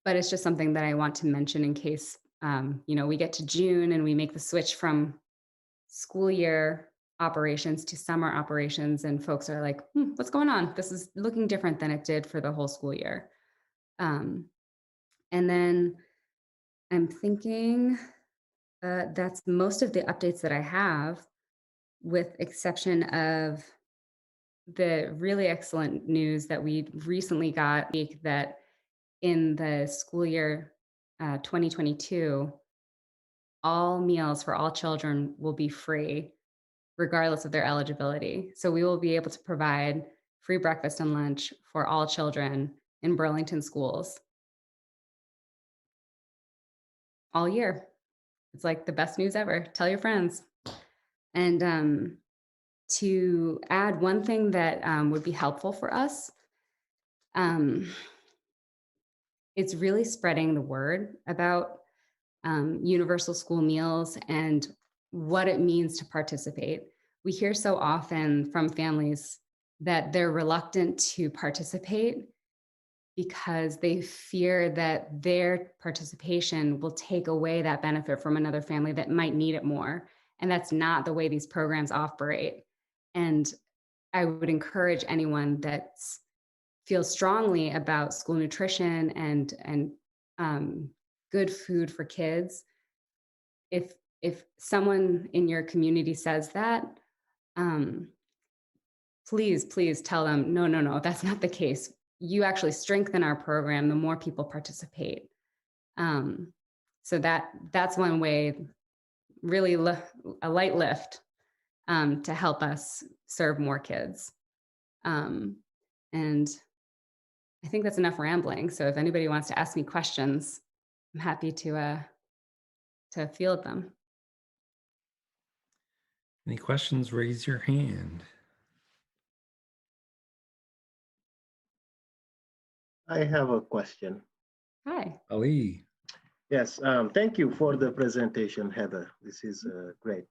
it's just something that I want to mention in case we get to June and we make the switch from school year operations to summer operations, and folks are like, what's going on? This is looking different than it did for the whole school year. And then I'm thinking that's most of the updates that I have, with exception of the really excellent news that we recently got, that in the school year 2022, all meals for all children will be free, regardless of their eligibility. So we will be able to provide free breakfast and lunch for all children in Burlington schools all year. It's like the best news ever. Tell your friends. And to add one thing that would be helpful for us, it's really spreading the word about universal school meals and what it means to participate. We hear so often from families that they're reluctant to participate because they fear that their participation will take away that benefit from another family that might need it more. And that's not the way these programs operate. And I would encourage anyone that feels strongly about school nutrition and good food for kids. If someone in your community says that, please tell them, no, that's not the case. You actually strengthen our program the more people participate. So that's one way, really a light lift to help us serve more kids. And I think that's enough rambling. So if anybody wants to ask me questions, I'm happy to field them. Any questions, raise your hand. I have a question. Hi. Ali. Yes, thank you for the presentation, Heather. This is great.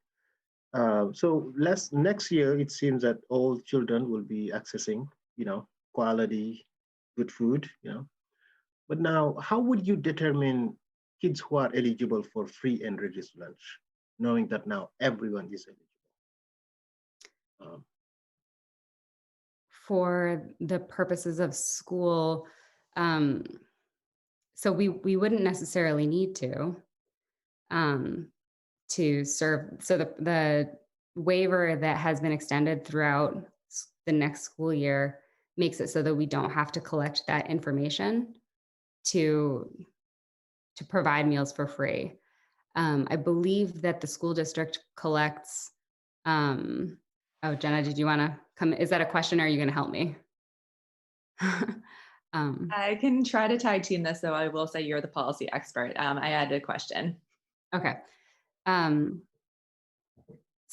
So next year, it seems that all children will be accessing, quality, good food, But now, how would you determine kids who are eligible for free and reduced lunch, knowing that now everyone is eligible? For the purposes of school, so we wouldn't necessarily need to serve. So the waiver that has been extended throughout the next school year makes it so that we don't have to collect that information to provide meals for free. I believe that the school district collects, oh, Jenna, did you want to come? Is that a question or are you going to help me? I can try to tag team this, though I will say you're the policy expert. I had a question. Okay. So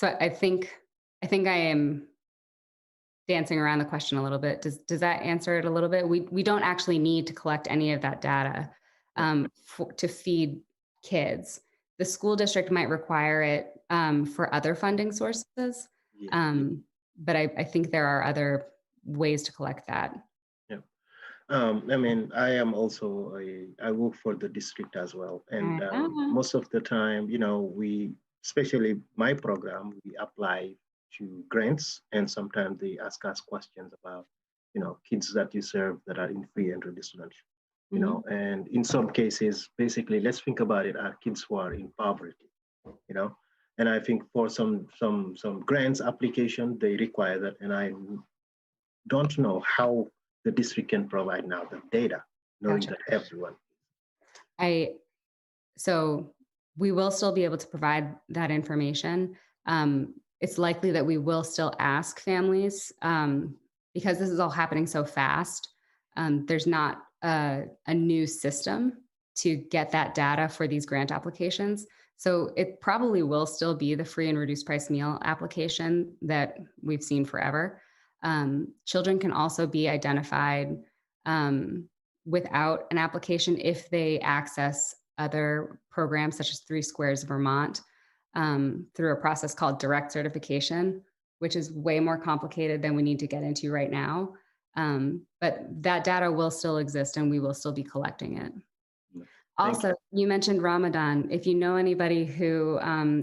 I think I am dancing around the question a little bit. Does that answer it a little bit? We don't actually need to collect any of that data to feed kids. The school district might require it for other funding sources, but I think there are other ways to collect that. Yeah, I mean, I am also I work for the district as well, and most of the time, we, especially my program, we apply to grants, and sometimes they ask us questions about, kids that you serve that are in free and reduced lunch. And in some cases, basically, let's think about it, are kids who are in poverty, and I think for some grants application, they require that, and I don't know how the district can provide now the data, knowing that everyone. So we will still be able to provide that information. It's likely that we will still ask families because this is all happening so fast. There's not a new system to get that data for these grant applications. So it probably will still be the free and reduced price meal application that we've seen forever. Children can also be identified without an application if they access other programs such as 3 Squares Vermont through a process called direct certification, which is way more complicated than we need to get into right now. But that data will still exist and we will still be collecting it. Also, you mentioned Ramadan. If you know anybody who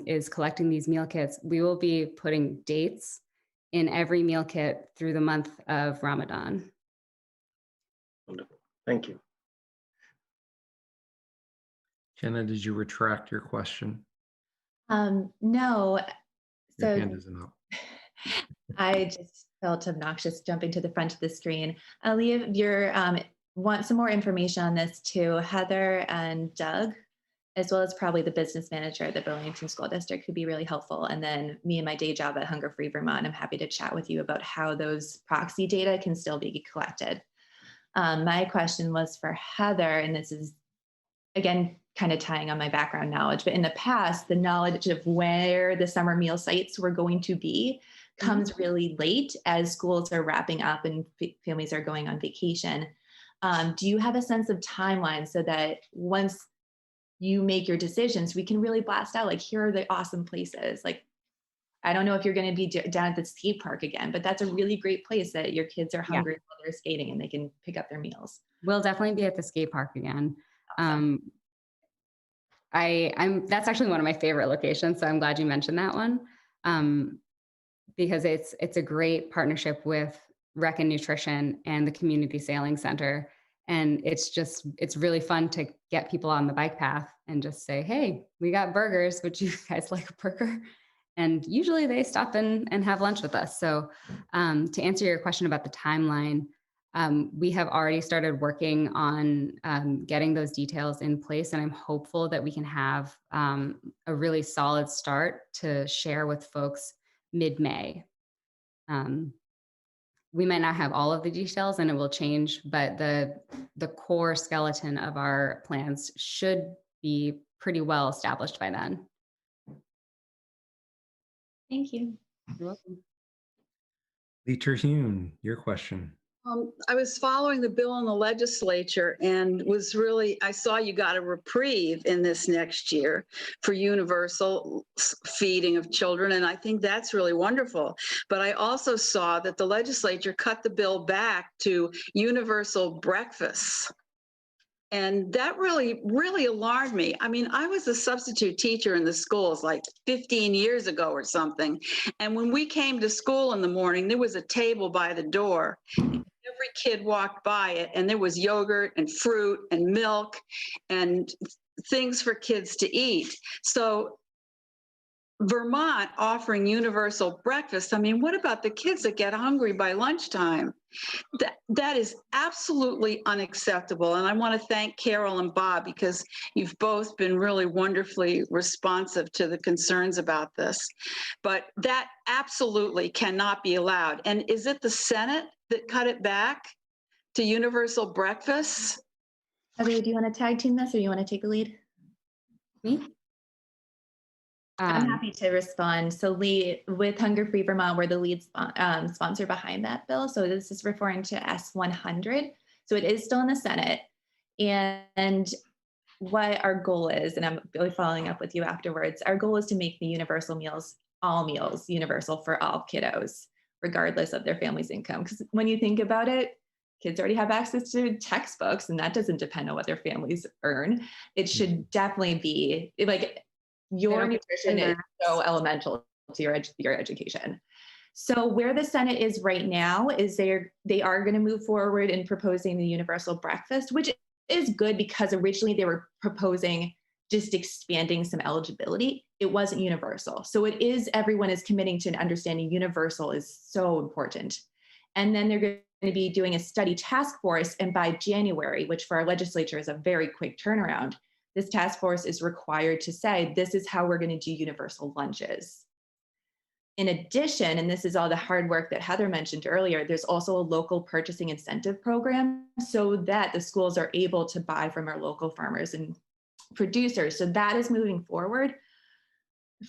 is collecting these meal kits, we will be putting dates in every meal kit through the month of Ramadan. Wonderful. Thank you. Jenna, did you retract your question? No. Your So hand isn't up. I just felt obnoxious jumping to the front of the screen. Aaliyah, if you want some more information on this to Heather and Doug, as well as probably the business manager at the Burlington School District, could be really helpful. And then me and my day job at Hunger Free Vermont, I'm happy to chat with you about how those proxy data can still be collected. My question was for Heather, and this is, again, kind of tying on my background knowledge, but in the past, the knowledge of where the summer meal sites were going to be comes really late as schools are wrapping up and families are going on vacation. Do you have a sense of timeline so that once you make your decisions, we can really blast out, like, here are the awesome places. Like, I don't know if you're going to be down at the skate park again, but that's a really great place that your kids are hungry while they're skating and they can pick up their meals. We'll definitely be at the skate park again. Awesome. That's actually one of my favorite locations, so I'm glad you mentioned that one, because it's a great partnership with Rec and Nutrition and the Community Sailing Center, and it's really fun to get people on the bike path and just say, hey, we got burgers, would you guys like a burger? And usually they stop in and have lunch with us. So to answer your question about the timeline, we have already started working on getting those details in place, and I'm hopeful that we can have a really solid start to share with folks mid-May. We might not have all of the details and it will change, but the core skeleton of our plans should be pretty well established by then. Thank you. You're welcome. Lee Terhune, your question. I was following the bill in the legislature and I saw you got a reprieve in this next year for universal feeding of children. And I think that's really wonderful. But I also saw that the legislature cut the bill back to universal breakfasts. And that really, really alarmed me. I mean, I was a substitute teacher in the schools like 15 years ago or something. And when we came to school in the morning, there was a table by the door. Every kid walked by it, and there was yogurt and fruit and milk and things for kids to eat. So Vermont offering universal breakfast, I mean, what about the kids that get hungry by lunchtime? That is absolutely unacceptable. And I want to thank Carol and Bob, because you've both been really wonderfully responsive to the concerns about this. But that absolutely cannot be allowed. And is it the Senate that cut it back to universal breakfasts? Heather, do you want to tag team this or you want to take the lead? Me? I'm happy to respond. So Lee, with Hunger Free Vermont, we're the lead sponsor behind that bill. So this is referring to S100. So it is still in the Senate. And what our goal is, and I'm really following up with you afterwards, our goal is to make the universal meals, all meals, universal for all kiddos, regardless of their family's income. Because when you think about it, kids already have access to textbooks, and that doesn't depend on what their families earn. It should definitely be like, your nutrition is so elemental to your education. So where the Senate is right now is they are going to move forward in proposing the universal breakfast, which is good because originally they were proposing just expanding some eligibility. It wasn't universal. So everyone is committing to understanding universal is so important. And then they're going to be doing a study task force. And by January, which for our legislature is a very quick turnaround, this task force is required to say, this is how we're going to do universal lunches. In addition, and this is all the hard work that Heather mentioned earlier, there's also a local purchasing incentive program so that the schools are able to buy from our local farmers and producers. So that is moving forward.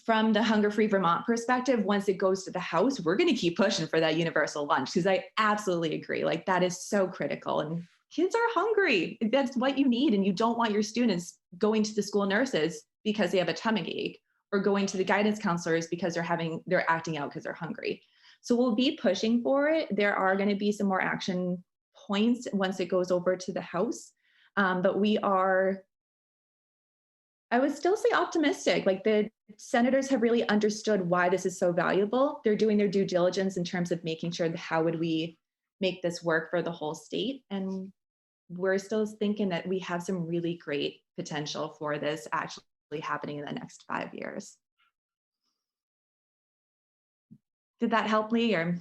From the Hunger Free Vermont perspective, once it goes to the House, we're going to keep pushing for that universal lunch, because I absolutely agree. Like, that is so critical. And kids are hungry. That's what you need. And you don't want your students going to the school nurses because they have a tummy ache, or going to the guidance counselors because they're acting out because they're hungry. So we'll be pushing for it. There are going to be some more action points once it goes over to the House. But we are, I would still say, optimistic. Like, the senators have really understood why this is so valuable. They're doing their due diligence in terms of making sure that how would we make this work for the whole state. And we're still thinking that we have some really great potential for this actually happening in the next 5 years. Did that help, Lee? Or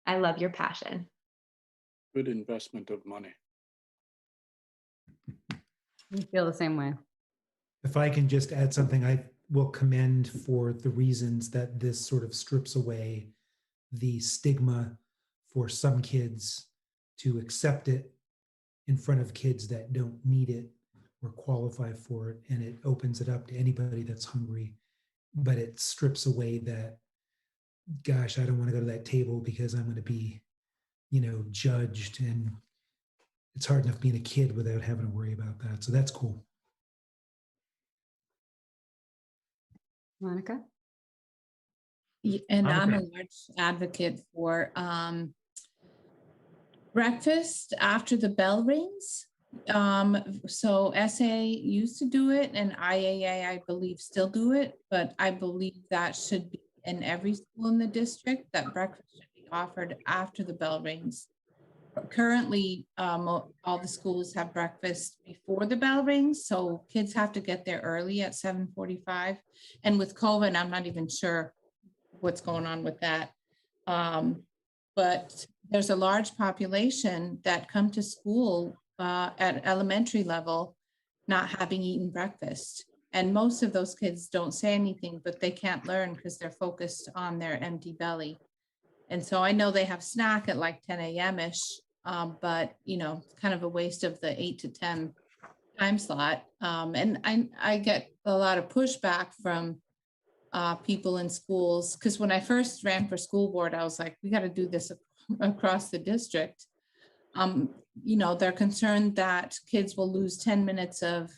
I love your passion. Good investment of money. We feel the same way. If I can just add something, I will commend for the reasons that this sort of strips away the stigma for some kids to accept it in front of kids that don't need it or qualify for it, and it opens it up to anybody that's hungry. But it strips away that, gosh, I don't want to go to that table because I'm going to be, judged, and it's hard enough being a kid without having to worry about that. So that's cool. Monica? And I'm a large advocate for breakfast after the bell rings. So SA used to do it, and IAA, I believe, still do it, but I believe that should be in every school in the district, that breakfast should be offered after the bell rings. Currently, all the schools have breakfast before the bell rings, so kids have to get there early at 7:45. And with COVID, I'm not even sure what's going on with that. But there's a large population that come to school at elementary level not having eaten breakfast. And most of those kids don't say anything, but they can't learn because they're focused on their empty belly. And so I know they have snack at like 10 a.m.-ish, but it's kind of a waste of the 8 to 10 time slot. And I get a lot of pushback from people in schools, because when I first ran for school board, I was like, we got to do this across the district. They're concerned that kids will lose 10 minutes of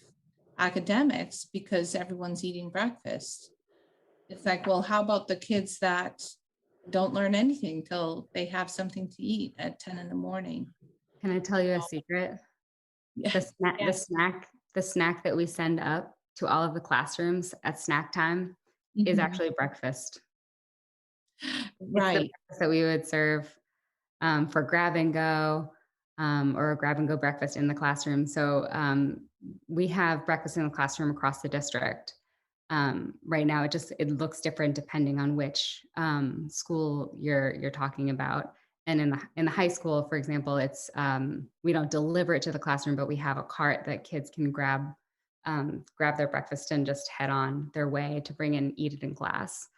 academics because everyone's eating breakfast. It's like, well, how about the kids that don't learn anything till they have something to eat at 10 in the morning? Can I tell you a secret? Yeah. The snack that we send up to all of the classrooms at snack time is actually breakfast. Right. It's the breakfast that we would serve for grab and go, or a grab and go breakfast in the classroom. So we have breakfast in the classroom across the district. Right now, it looks different depending on which school you're talking about. And in the high school, for example, it's we don't deliver it to the classroom, but we have a cart that kids can grab their breakfast and just head on their way to bring and eat it in class.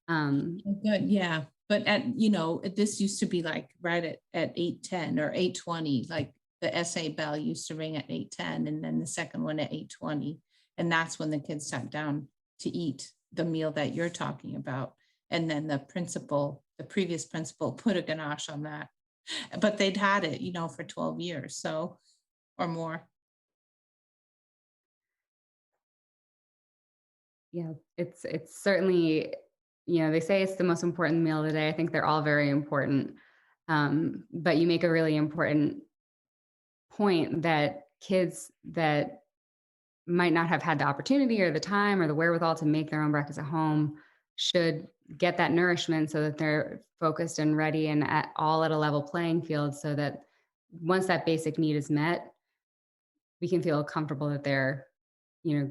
Good, yeah. But this used to be like right at 8:10 or 8:20, like the SA bell used to ring at 8:10, and then the second one at 8:20. And that's when the kids sat down to eat the meal that you're talking about. And then the previous principal put a ganache on that, but they'd had it, for 12 years, so, or more. Yeah, it's certainly, they say it's the most important meal of the day. I think they're all very important. But you make a really important point that kids that might not have had the opportunity or the time or the wherewithal to make their own breakfast at home should get that nourishment so that they're focused and ready and at a level playing field, so that once that basic need is met, we can feel comfortable that they're,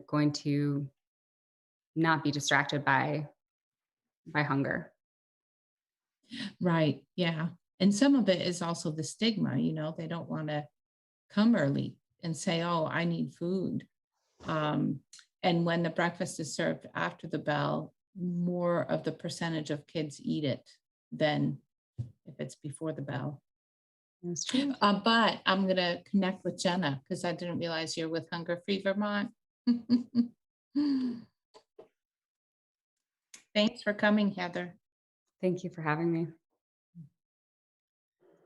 going to not be distracted by hunger. Right. Yeah. And some of it is also the stigma, they don't want to come early. and say, oh, I need food. And when the breakfast is served after the bell, more of the percentage of kids eat it than if it's before the bell. That's true. But I'm going to connect with Jenna because I didn't realize you're with Hunger Free Vermont. Thanks for coming, Heather. Thank you for having me.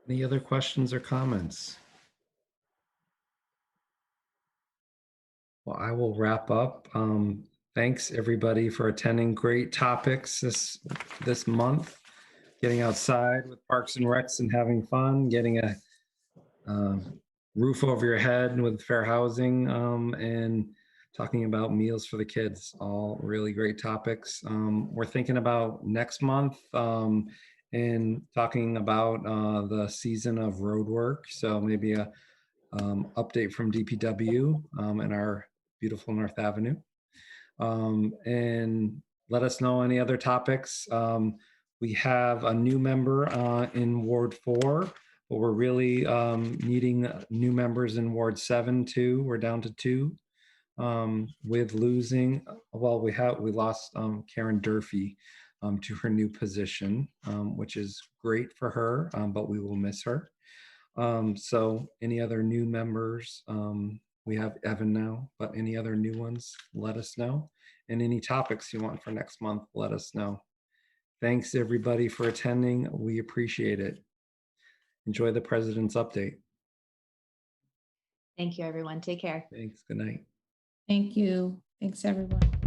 Any other questions or comments? Well, I will wrap up. Thanks everybody for attending. Great topics this month. Getting outside with Parks and Recs and having fun, getting a roof over your head with fair housing, and talking about meals for the kids. All really great topics. We're thinking about next month and talking about the season of road work. So maybe a update from DPW and our beautiful North Avenue. And let us know any other topics. We have a new member in Ward 4, but we're really needing new members in Ward 7 too. We're down to 2 with losing. Well, we lost Karen Durfee to her new position, which is great for her, but we will miss her. So any other new members? We have Evan now, but any other new ones, let us know. And any topics you want for next month, let us know. Thanks everybody for attending. We appreciate it. Enjoy the president's update. Thank you, everyone. Take care. Thanks. Good night. Thank you. Thanks, everyone.